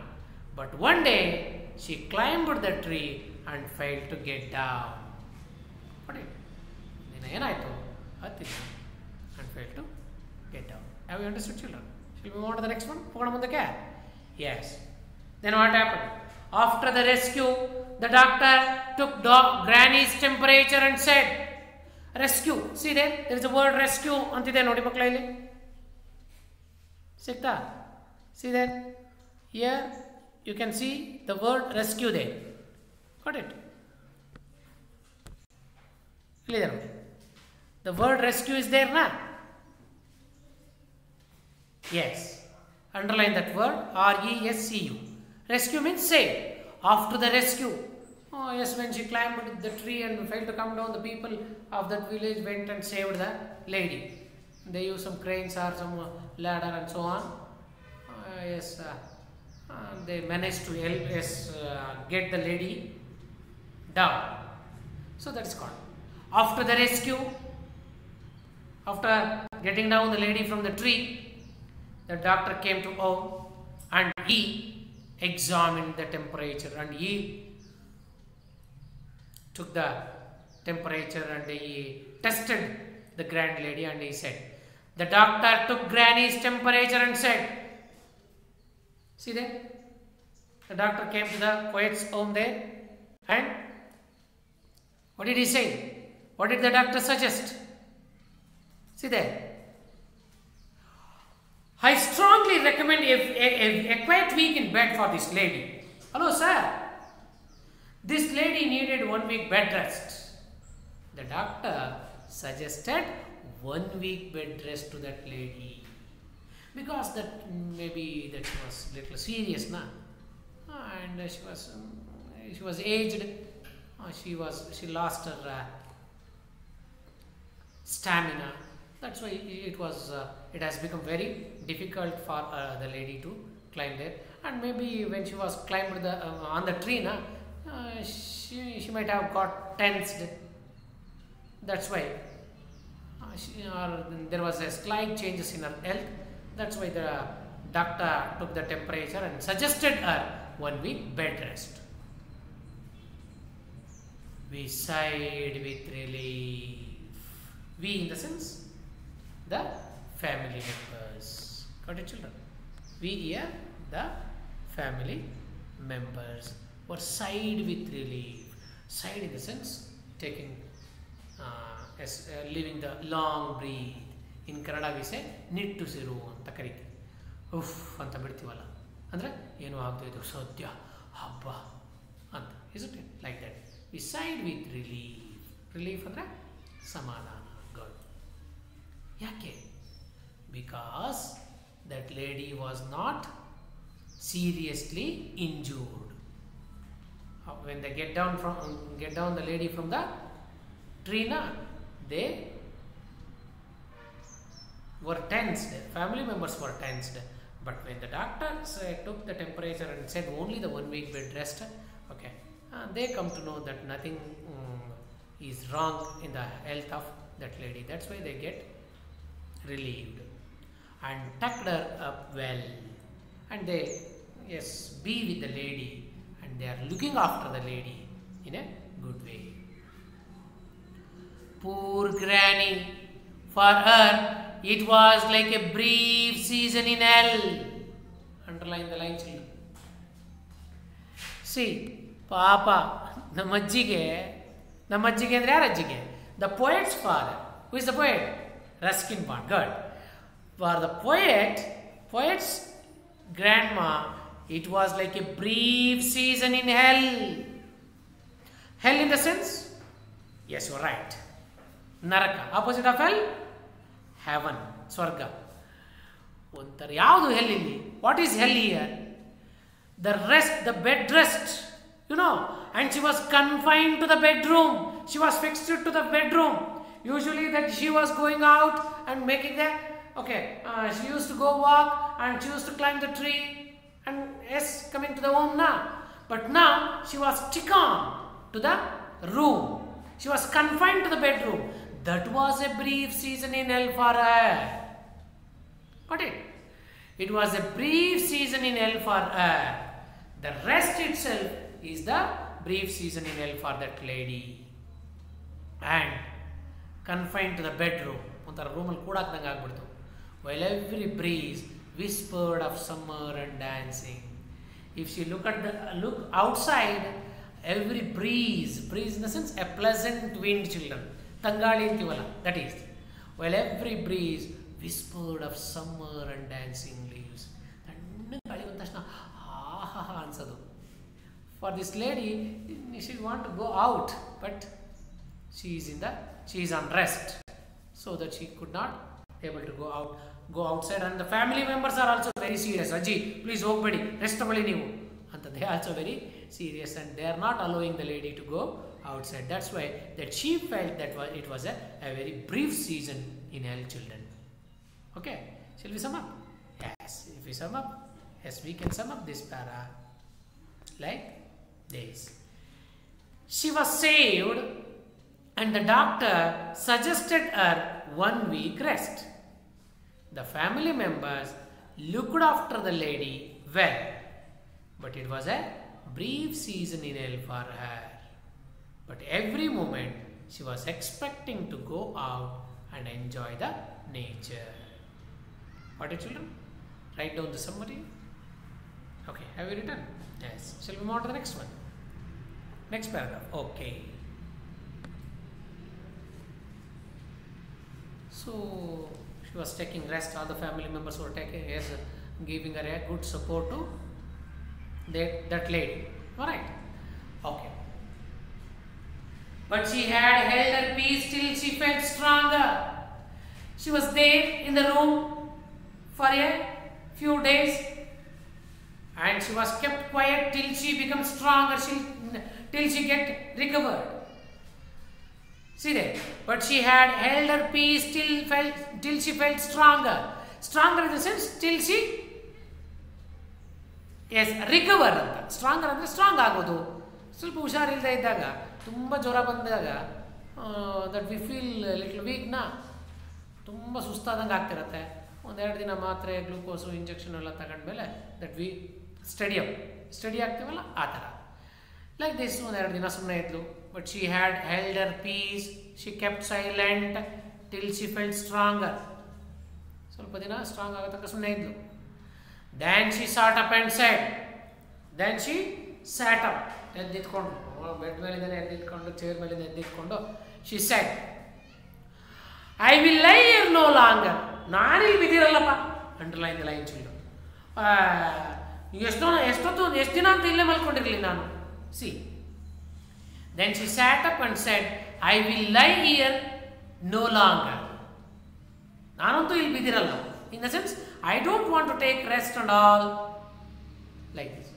But one day she climbed the tree and failed to get down. What did? And failed to get down. Have you understood, children? Shall we move on to the next one? Yes. Then what happened? After the rescue, the doctor took Granny's temperature and said, rescue. See there is a word rescue. See there? Here you can see the word rescue there. Got it? Clear? The word rescue is there now. Yes. Underline that word, R-E-S-C-U. Rescue means save. After the rescue. Oh yes, when she climbed the tree and failed to come down, the people of that village went and saved the lady. They used some cranes or some ladder and so on. They managed to help get the lady down. So that is called. After the rescue, after getting down the lady from the tree, the doctor came to home and he examined the temperature and he took the temperature and he tested the grand lady and he said, the doctor took Granny's temperature and said, see there, the doctor came to the poet's home there and what did he say? What did the doctor suggest? See there. I strongly recommend a quiet week in bed for this lady. Hello, sir. This lady needed 1 week bed rest. The doctor suggested 1 week bed rest to that lady because that maybe that was little serious now, and she was aged. She lost her stamina. That's why it has become very difficult for the lady to climb there. And maybe when she was climbed on the tree, she might have got tensed. That's why there was a slight changes in her health. That's why the doctor took the temperature and suggested her 1 week bed rest. We sighed with relief. We in the sense, the family members. Got it, children? We here, the family members, were sighed with relief. Sighed in the sense, taking, leaving the long breath. In Kannada we say, ನಿಟ್ಟುಸಿರು ಅಂತ ಕರೀತೀವಿ. ಉಫ್ ಅಂತ ಬಿಡ್ತೀವಲ್ಲ, ಅಂದರೆ ಏನೋ ಆಗ್ತಾ ಇದು ಸದ್ಯ ಹಬ್ಬ ಅಂತ. Isn't it like that? We sighed with relief. Relief ಅಂದರೆ ಸಮಾಧಾನ. Good. ಯಾಕೆ? Because that lady was not seriously injured. When they get down the lady from the tree, they were tensed. Family members were tensed. But when the doctor took the temperature and said only the 1 week bed rest, okay, they come to know that nothing is wrong in the health of that lady. That's why they get relieved and tucked her up well, and they be with the lady, and they are looking after the lady in a good way. Poor Granny, for her it was like a brief season in hell. Underline the line, children. See, Papa, Namajjige andre yarajjige? The poet's father. Who is the poet? Ruskin Bond. Good. For the poet's grandma, it was like a brief season in hell. Hell in the sense? Yes, you are right. Naraka. Opposite of hell? Heaven. Swarga. Yavadu hell illi? What is hell here? The bed rest. You know, and she was confined to the bedroom. She was fixed to the bedroom. Usually that she was going out and making a, she used to go walk and she used to climb the tree and yes, coming to the home now. But now she was taken to the room. She was confined to the bedroom. That was a brief season in hell for her. Got it? It was a brief season in hell for her. The rest itself is the brief season in hell for that lady. And confined to the bedroom. While every breeze whispered of summer and dancing. If she look outside, every breeze in the sense a pleasant wind, children. Tangali antivala, that is. While every breeze whispered of summer and dancing leaves. For this lady, she want to go out, but she is on rest, so that she could not able to go outside. And the family members are also very serious. Aji, please hogbedi, rest avali neevu. And they are also very serious, and they are not allowing the lady to go outside. That's why that she felt that it was a very brief season in hell, children. Okay, shall we sum up? Yes, if we sum up, yes, we can sum up this para like this. She was saved, and the doctor suggested her 1 week rest. The family members looked after the lady well, but it was a brief season in hell for her. But every moment she was expecting to go out and enjoy the nature. What, children? Write down the summary. Okay, have you written? Yes. Shall we move on to the next one? Next paragraph. Okay. So she was taking rest. All the family members were taking, yes, giving her a good support to that lady. All right. Okay. But she had held her peace till she felt stronger. She was there in the room for a few days, and she was kept quiet till she becomes stronger, till she get recovered. See there. But she had held her peace till she felt stronger. Stronger in the sense till she recover. Stronger ಅಂದ್ರೆ strong ಆಗೋದು. ಸ್ವಲ್ಪ ಹುಷಾರಿಲ್ಲದೆ ಇದ್ದಾಗ, ತುಂಬ ಜ್ವರ ಬಂದಾಗ, that we feel a little weak ನಾ, ತುಂಬ ಸುಸ್ತಾದಂಗೆ ಆಗ್ತಿರತ್ತೆ. ಒಂದೆರಡು ದಿನ ಮಾತ್ರೆ, ಗ್ಲೂಕೋಸು, ಇಂಜೆಕ್ಷನ್ ಎಲ್ಲ ತಗೊಂಡ್ಮೇಲೆ that we ಸ್ಟಡಿ ಆಗ್ತೀವಲ್ಲ ಆ ಥರ. Like this, ಒಂದೆರಡು ದಿನ ಸುಮ್ಮನೆ ಇದ್ಲು. But she had held her peace. She kept silent till she felt stronger. ಸ್ವಲ್ಪ ದಿನ ಸ್ಟ್ರಾಂಗ್ ಆಗೋ ತನಕ ಸುಮ್ಮನೆ ಇದ್ಲು. Then she sat up and said. Then she sat up. ಎದ್ದಿತ್ಕೊಂಡು, ಬೆಡ್ ಮೇಲಿಂದ ಎದ್ದಿತ್ಕೊಂಡು, ಚೇರ್ ಮೇಲಿಂದ ಎದ್ದಿತ್ಕೊಂಡು, she said, I will lie here no longer. ನಾನಿಲ್ಲಿ ಬಿದ್ದಿರಲ್ಲಪ್ಪ. Underline the line children. ಎಷ್ಟು ದಿನ ಅಂತ ಇಲ್ಲೇ ಮಲ್ಕೊಂಡಿರಲಿ ನಾನು. See. Then she sat up and said, I will lie here no longer. ನಾನಂತೂ ಇಲ್ಲಿ ಬಿದ್ದಿರಲ್ಲ. In the sense, I don't want to take rest and all. Like this.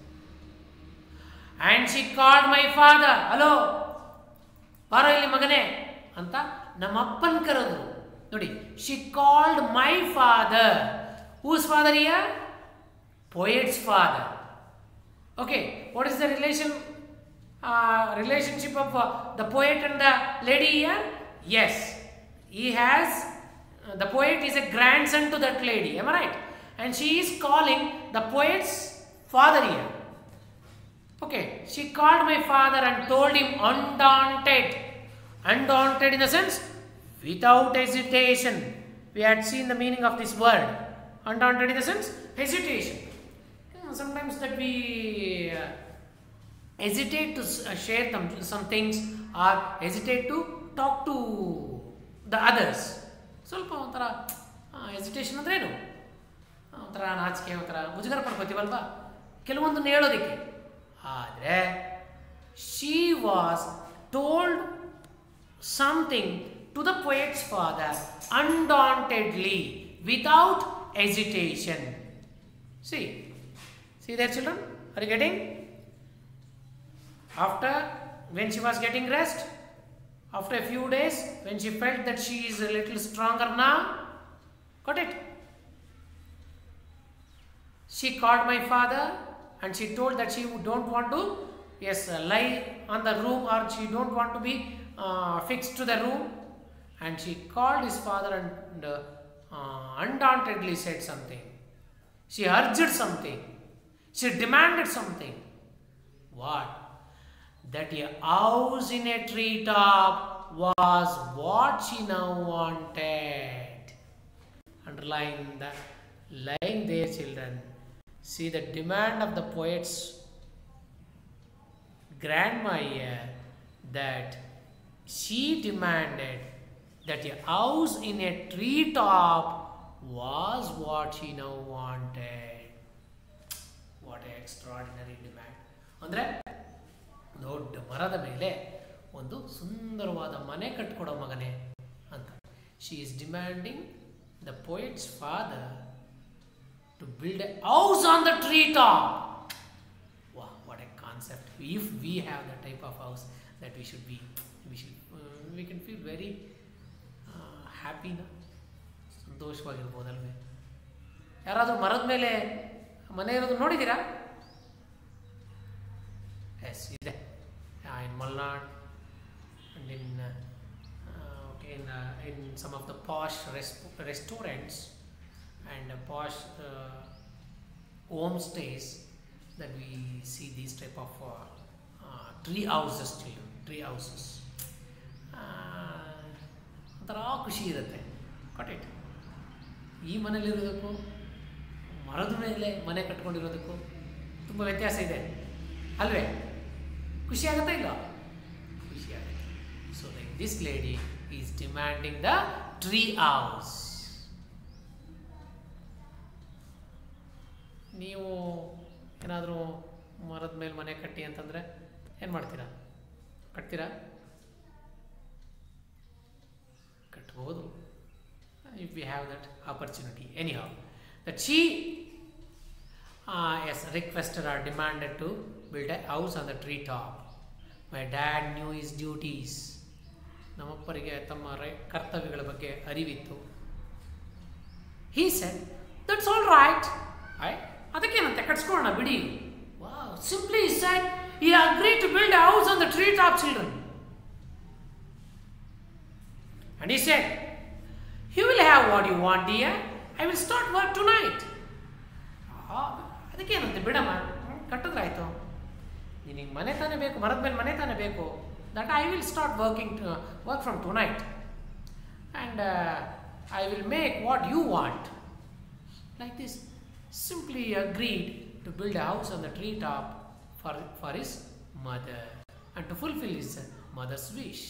And she called my father. Hello. ಬಾರೋ ಇಲ್ಲಿ ಮಗನೇ ಅಂತ ನಮ್ಮ ಅಪ್ಪನ ಕರೆದ್ರು. ನೋಡಿ, she called my father. Whose father here? Poet's father. Okay, what is the relationship of the poet and the lady here? Yes, he has, the poet is a grandson to that lady, am I right? And she is calling the poet's father here. Okay, she called my father and told him undaunted in the sense without hesitation. We had seen the meaning of this word, undaunted in the sense hesitation. Sometimes that we hesitate to share some things or hesitate to talk to the others. ಸ್ವಲ್ಪ ಒಂಥರ hesitation ಅಂದ್ರೆ ಏನು, ಒಂಥರ ನಾಚಿಕೆ, ಒಂಥರ ಮುಜುಗರ ಪಡ್ಕೋತೀವಲ್ವಾ ಕೆಲವೊಂದನ್ನು ಹೇಳೋದಕ್ಕೆ. ಆದರೆ she was told something to the poet's father undauntedly, without hesitation. See there children, are you getting? After, when she was getting rest, after a few days, when she felt that she is a little stronger now, got it? She called my father and she told that she don't want to, yes, lie on the room, or she don't want to be fixed to the room. And she called his father and undauntedly said something. She urged something. She demanded something. What? That a house in a treetop was what she now wanted. Underline that. Lying there, children. See the demand of the poet's grandma here, that she demanded that a house in a treetop was what she now wanted. What an extraordinary demand. ಅಂದ್ರೆ ದೊಡ್ಡ ಮರದ ಮೇಲೆ ಒಂದು ಸುಂದರವಾದ ಮನೆ ಕಟ್ಕೊಡೋ ಮಗನೇ ಅಂತ. She is demanding the poet's father to build a house on the treetop. Wow, what a concept. If we have that type of house, that we can feel very happy, na? ಸಂತೋಷವಾಗಿರ್ಬೋದಲ್ವೇ? ಯಾರಾದರೂ ಮರದ ಮೇಲೆ ಮನೆ ಇರೋದು ನೋಡಿದ್ದೀರಾ? S, ಇದೆ. In Malnad and in some of the posh restaurants and posh homestays, that we see these type of tree houses, tree houses. ಒಂಥರ ಖುಷಿ ಇರುತ್ತೆ. got it? ಈ ಮನೇಲಿರೋದಕ್ಕೂ ಮರದ ಮೇಲೆ ಮನೆ ಕಟ್ಕೊಂಡಿರೋದಕ್ಕೂ ತುಂಬ ವ್ಯತ್ಯಾಸ ಇದೆ ಅಲ್ವೇ? ಖುಷಿ ಆಗುತ್ತಾ ಇಲ್ಲ? ಖುಷಿ ಆಗುತ್ತೆ. So like this lady is demanding the tree house. ನೀವು ಏನಾದರೂ ಮರದ ಮೇಲೆ ಮನೆ ಕಟ್ಟಿ ಅಂತಂದರೆ ಏನು ಮಾಡ್ತೀರಾ? ಕಟ್ತೀರಾ? ಕಟ್ಬೋದು. if we have that opportunity. Anyhow, that she yes, requested or demanded to build a house on the treetop. My dad knew his duties. ನಮ್ಮಪ್ಪರಿಗೆ ತಮ್ಮ ಕರ್ತವ್ಯಗಳ ಬಗ್ಗೆ ಅರಿವಿತ್ತು. He said, that's all right. ಅದಕ್ಕೇನಂತೆ, ಕಟ್ಸ್ಕೊಳ್ಳೋಣ ಬಿಡಿ. Wow, simply he said, he agreed to build a house on the treetop, children. And he said, you will have what you want, dear. I will start work tonight. ಅದಕ್ಕೇನಂತೆ, ಬಿಡಮ್ಮ, ಕಟ್ಟಿದ್ರಾಯ್ತು. ನಿನಗೆ ಮನೆ ತಾನೇ ಬೇಕು, ಮರದ ಮೇಲೆ ಮನೆ ತಾನೇ ಬೇಕು. That I will start work from tonight. And I will make what you want. Like this. Simply agreed to build a house on the treetop for his mother. And to fulfill his mother's wish.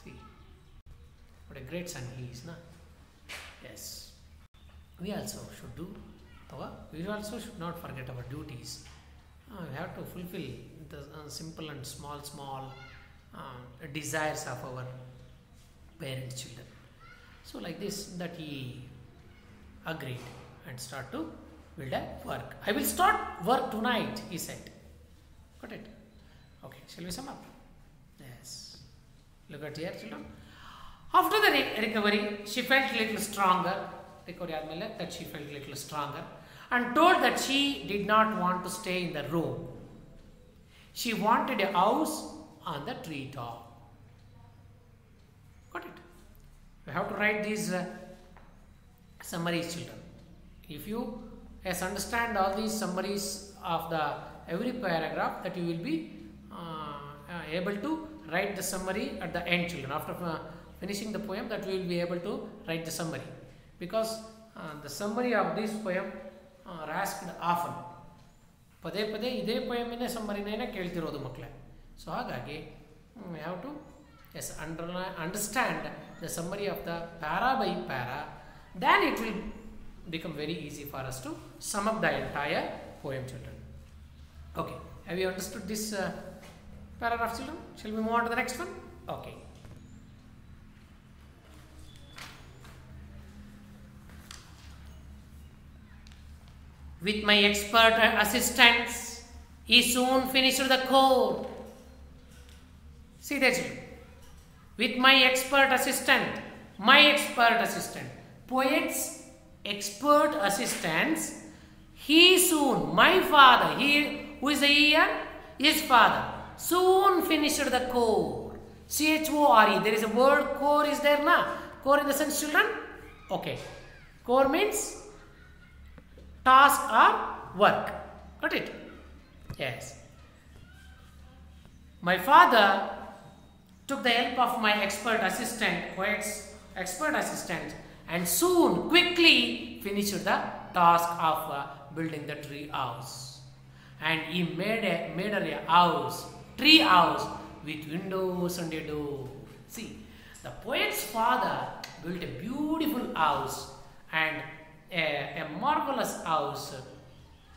See. What a great son he is, na? Yes. We also should do. We also should not forget our duties. We have to fulfill the simple and small desires of our parent children. So like this, that he agreed and start to build a work. I will start work tonight, he said. Got it? Okay, shall we sum up? Yes. Look at here, children. After the recovery, she felt a little stronger. Recovery admile, that she felt a little stronger, and told that she did not want to stay in the room. She wanted a house on the treetop. Got it? We have to write these summaries, children. If you understand all these summaries of the every paragraph, that you will be able to write the summary at the end, children. After finishing the poem, that we will be able to write the summary, because the summary of this poem are asked often. ಪದೇ ಪದೇ ಇದೇ ಪೊಯಮಿನ ಸಮ್ಮರಿನೇ ಕೇಳ್ತಿರೋದು ಮಕ್ಕಳೇ. So ಹಾಗಾಗಿ we have to understand the summary of the para by para. Then it will become very easy for us to sum up the entire poem, children. Okay, have you understood this paragraph, children? Shall we move on to the next one? Okay. With my expert assistance, he soon finished the core. See that, children. With my expert assistant, poet's expert assistants, he soon, my father, he, who is the here? His father, soon finished the core. C-H-O-R-E, there is a word core is there na? Core in the sense, children? Okay. Core means task or work. Got it? Yes. My father took the help of my expert assistant, poet's expert assistant, and soon, quickly finished the task of building the tree house. And he made a house, tree house with windows and a door. See, the poet's father built a beautiful house and a marvelous house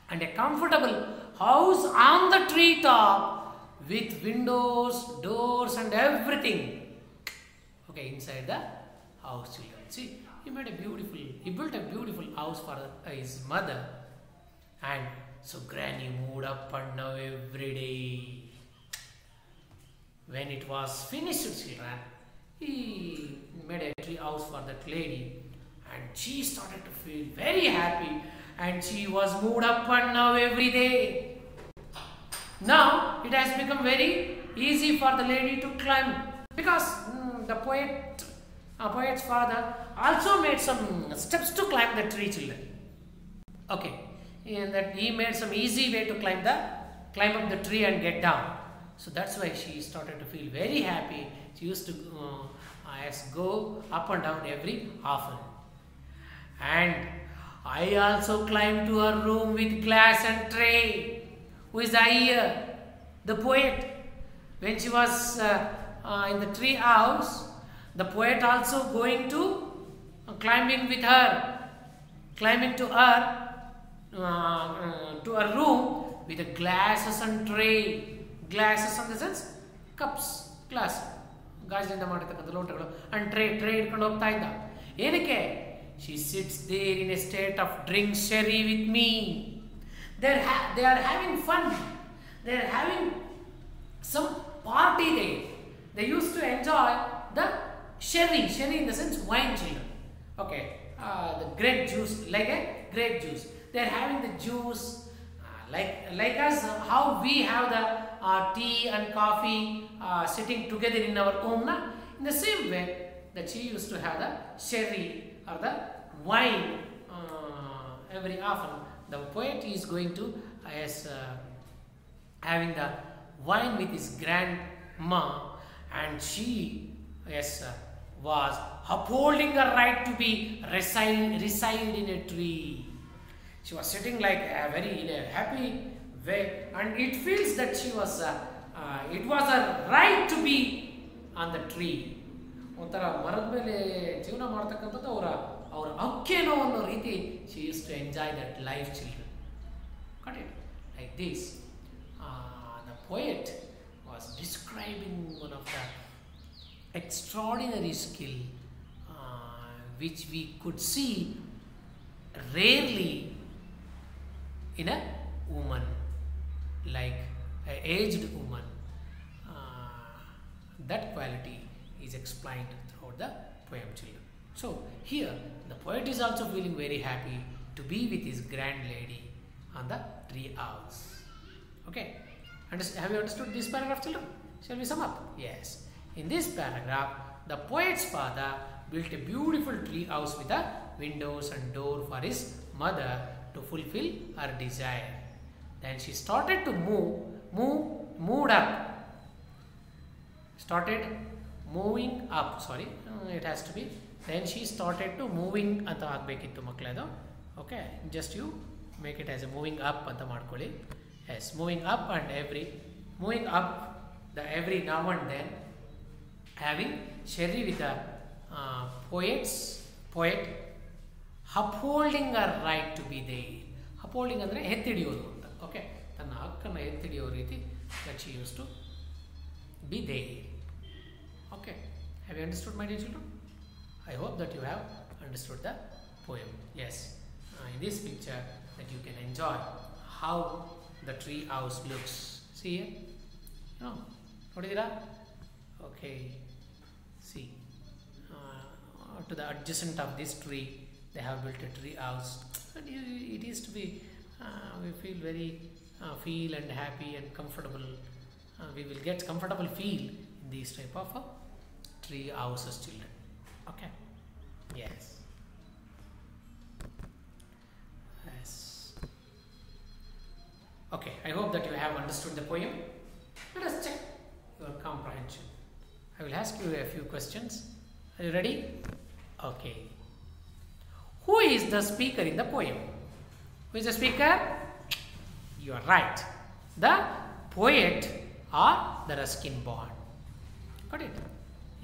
and a comfortable house on the tree top with windows, doors and everything. Okay, inside the house, children. See, he built a beautiful house for his mother, and so Granny moved up and down every day. When it was finished, children, he made a tree house for that lady, and she started to feel very happy, and she was moved up and down every day. Now it has become very easy for the lady to climb because the poet's father also made some steps to climb the tree, children. Okay, and that he made some easy way to climb up the tree and get down. So that's why she started to feel very happy. She used to go up and down every often. And I also climbed to her room with glass and tray. Who is the poet? When she was in the tree house, the poet also going to climbing to her room with the glasses and tray. Glasses in the sense cups, glass, ಗಾಜಿನಿಂದ ಮಾಡಿರ್ತಕ್ಕಂಥ ಲೋಟಗಳು and tray ಇಟ್ಕೊಂಡು ಹೋಗ್ತಾ ಇದ್ದ. ಏನಕ್ಕೆ? She sits there in a state of drink sherry with me. They are having fun. They are having some party there. They used to enjoy the sherry in the sense wine, children. Okay, the grape juice, like a grape juice. They are having the juice like us, how we have the tea and coffee sitting together in our home. In the same way that she used to have the sherry or the wine every often. The poet is going to having the wine with his grandma, and she was upholding the right to be reside in a tree. She was sitting like in a happy way, and it feels that it was her right to be on the tree. ಒಂಥರ ಮರದ ಮೇಲೆ ಜೀವನ ಮಾಡ್ತಕ್ಕಂಥದ್ದು ಅವರ ಹಕ್ಕೇನೋ ಅನ್ನೋ ರೀತಿ she used to enjoy that life, children. Got it? Like this. The poet was describing one of the extraordinary skill which we could see rarely in a woman, like an aged woman. That quality is explained throughout the poem, children. So here the poet is also feeling very happy to be with his grand lady on the tree house. Okay, have you understood this paragraph, children? Shall we sum up? Yes. In this paragraph, the poet's father built a beautiful tree house with a windows and door for his mother to fulfill her desire. Then she started to moved up. Started moving up. Sorry, it has to be. Then she started to moving anta aagbekiತ್ತು ಮಕ್ಕಳೇ ಅದು. Okay, just you make it as a moving up anta ಮಾಡ್ಕೊಳ್ಳಿ. Yes, moving up and every now and then having sherry with the poet upholding her right to be there. Upholding ಅಂದರೆ ಎತ್ತಿಡಿಯೋದು ಅಂತ. Okay, ತನ್ನ ಹಕ್ಕನ್ನು ಎತ್ತಿಡಿಯೋ ರೀತಿ that she used to be there. Okay, have you understood, my dear children? I hope that you have understood the poem. Yes, in this picture that you can enjoy how the tree house looks. See here? No. What is it? Okay. See. To the adjacent of this tree, they have built a tree house. And it is to be, we feel very feel and happy and comfortable. We will get comfortable feel in these type of tree houses, children. Okay. Yes. Yes. Okay. I hope that you have understood the poem. Let us check your comprehension. I will ask you a few questions. Are you ready? Okay. Who is the speaker in the poem? Who is the speaker? You are right. The poet or the Ruskin Bond. Got it?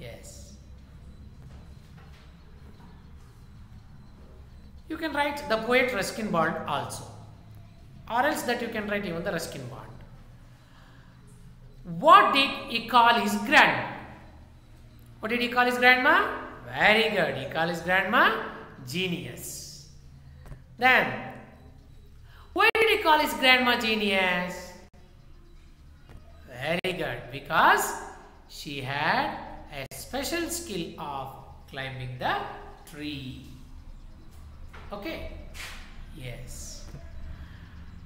Yes. You can write the poet Ruskin Bond also. Or else that you can write even the Ruskin Bond. What did he call his grandma? What did he call his grandma? Very good. He called his grandma genius. Then, why did he call his grandma genius? Very good. Because she had a special skill of climbing the tree. Okay? Yes.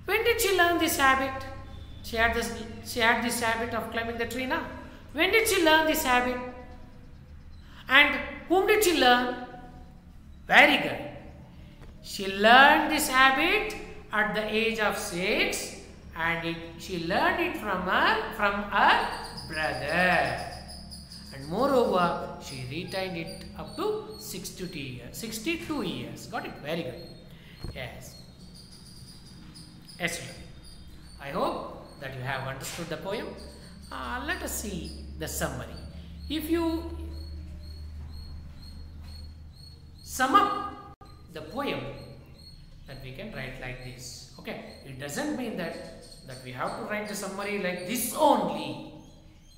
When did she learn this habit? She had this habit of climbing the tree now. When did she learn this habit? And whom did she learn? Very good. She learned this habit at the age of 6 and she learned it from her brother. And moreover, she retained it up to 62 years. Got it? Very good. Yes. Excellent. I hope that you have understood the poem. Let us see the summary. If you sum up the poem, that we can write like this. Okay, it doesn't mean that we have to write the summary like this only.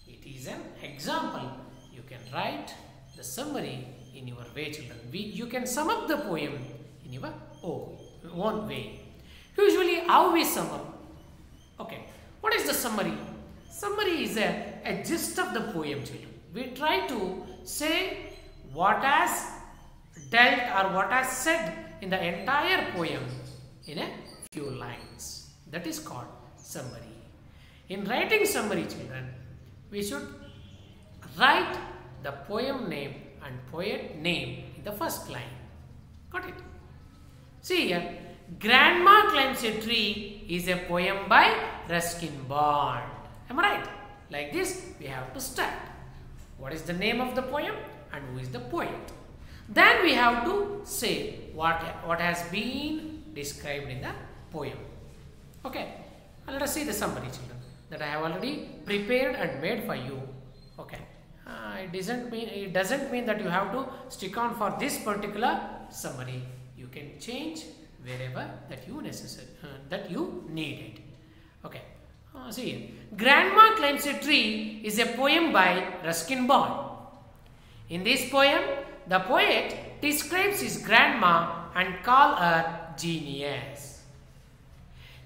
It is an example. You can write the summary in your way, children. You can sum up the poem in your own way. Usually, how we sum up? Okay, what is the summary? Summary is a gist of the poem, children. We try to say what has dealt or what has said in the entire poem in a few lines. That is called summary. In writing summary, children, we should write the poem name and poet name in the first line. Got it? See here, Grandma Climbs a Tree is a poem by Ruskin Bond. Am I right? Like this, we have to start. What is the name of the poem and who is the poet? Then we have to say what has been described in the poem. Okay. Let us see the summary, children, that I have already prepared and made for you. Okay. It doesn't mean that you have to stick on for this particular summary. You can change wherever that you need it. Okay. See here. Grandma Climbs a Tree is a poem by Ruskin Bond. In this poem, the poet describes his grandma and calls her genius.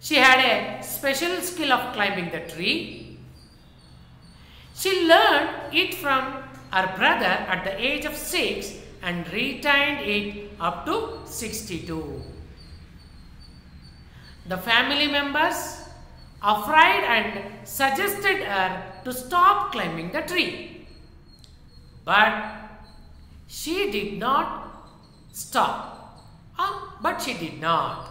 She had a special skill of climbing the tree. She learned it from her brother at the age of 6 and retained it up to 62. The family members afraid and suggested her to stop climbing the tree. But she did not stop. But she did not.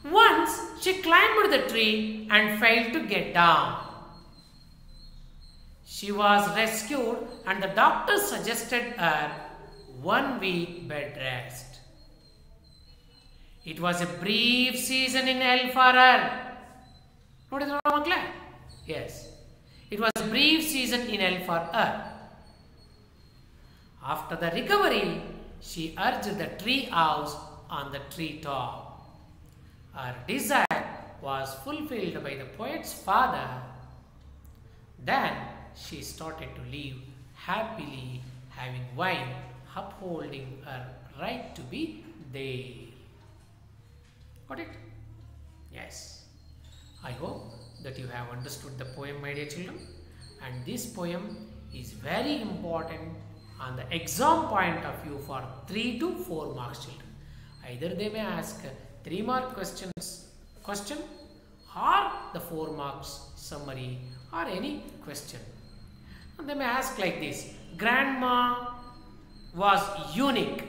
Once she climbed the tree and failed to get down. She was rescued and the doctor suggested her 1 week bed rest. It was a brief season in hell for her. Yes, it was a brief season in hell for her. After the recovery, she urged the tree house on the treetop. Her desire was fulfilled by the poet's father. Then she started to live happily, having wine, upholding her right to be there. Got it? Yes. I hope that you have understood the poem, my dear children, and this poem is very important on the exam point of view for 3 to 4 marks, children. Either they may ask 3 mark question or the 4 marks summary or any question. And they may ask like this: grandma was unique.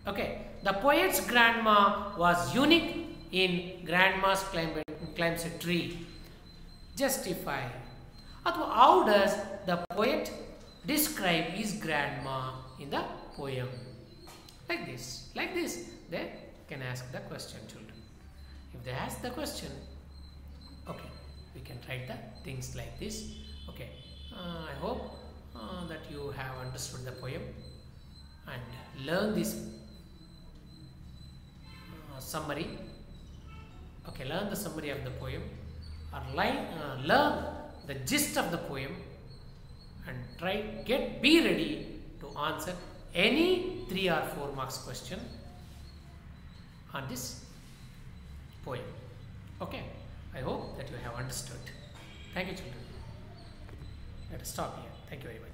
Okay, the poet's grandma was unique in grandma's climbs a tree. Justify. How does the poet describe his grandma in the poem? Like this they can ask the question, children. If they ask the question, okay, we can write the things like this. Okay, I hope that you have understood the poem and learn this summary. Okay, learn the summary of the poem or learn the gist of the poem and be ready to answer any 3 or 4 marks question on this poem. Okay, I hope that you have understood. Thank you, children. Let us stop here. Thank you very much.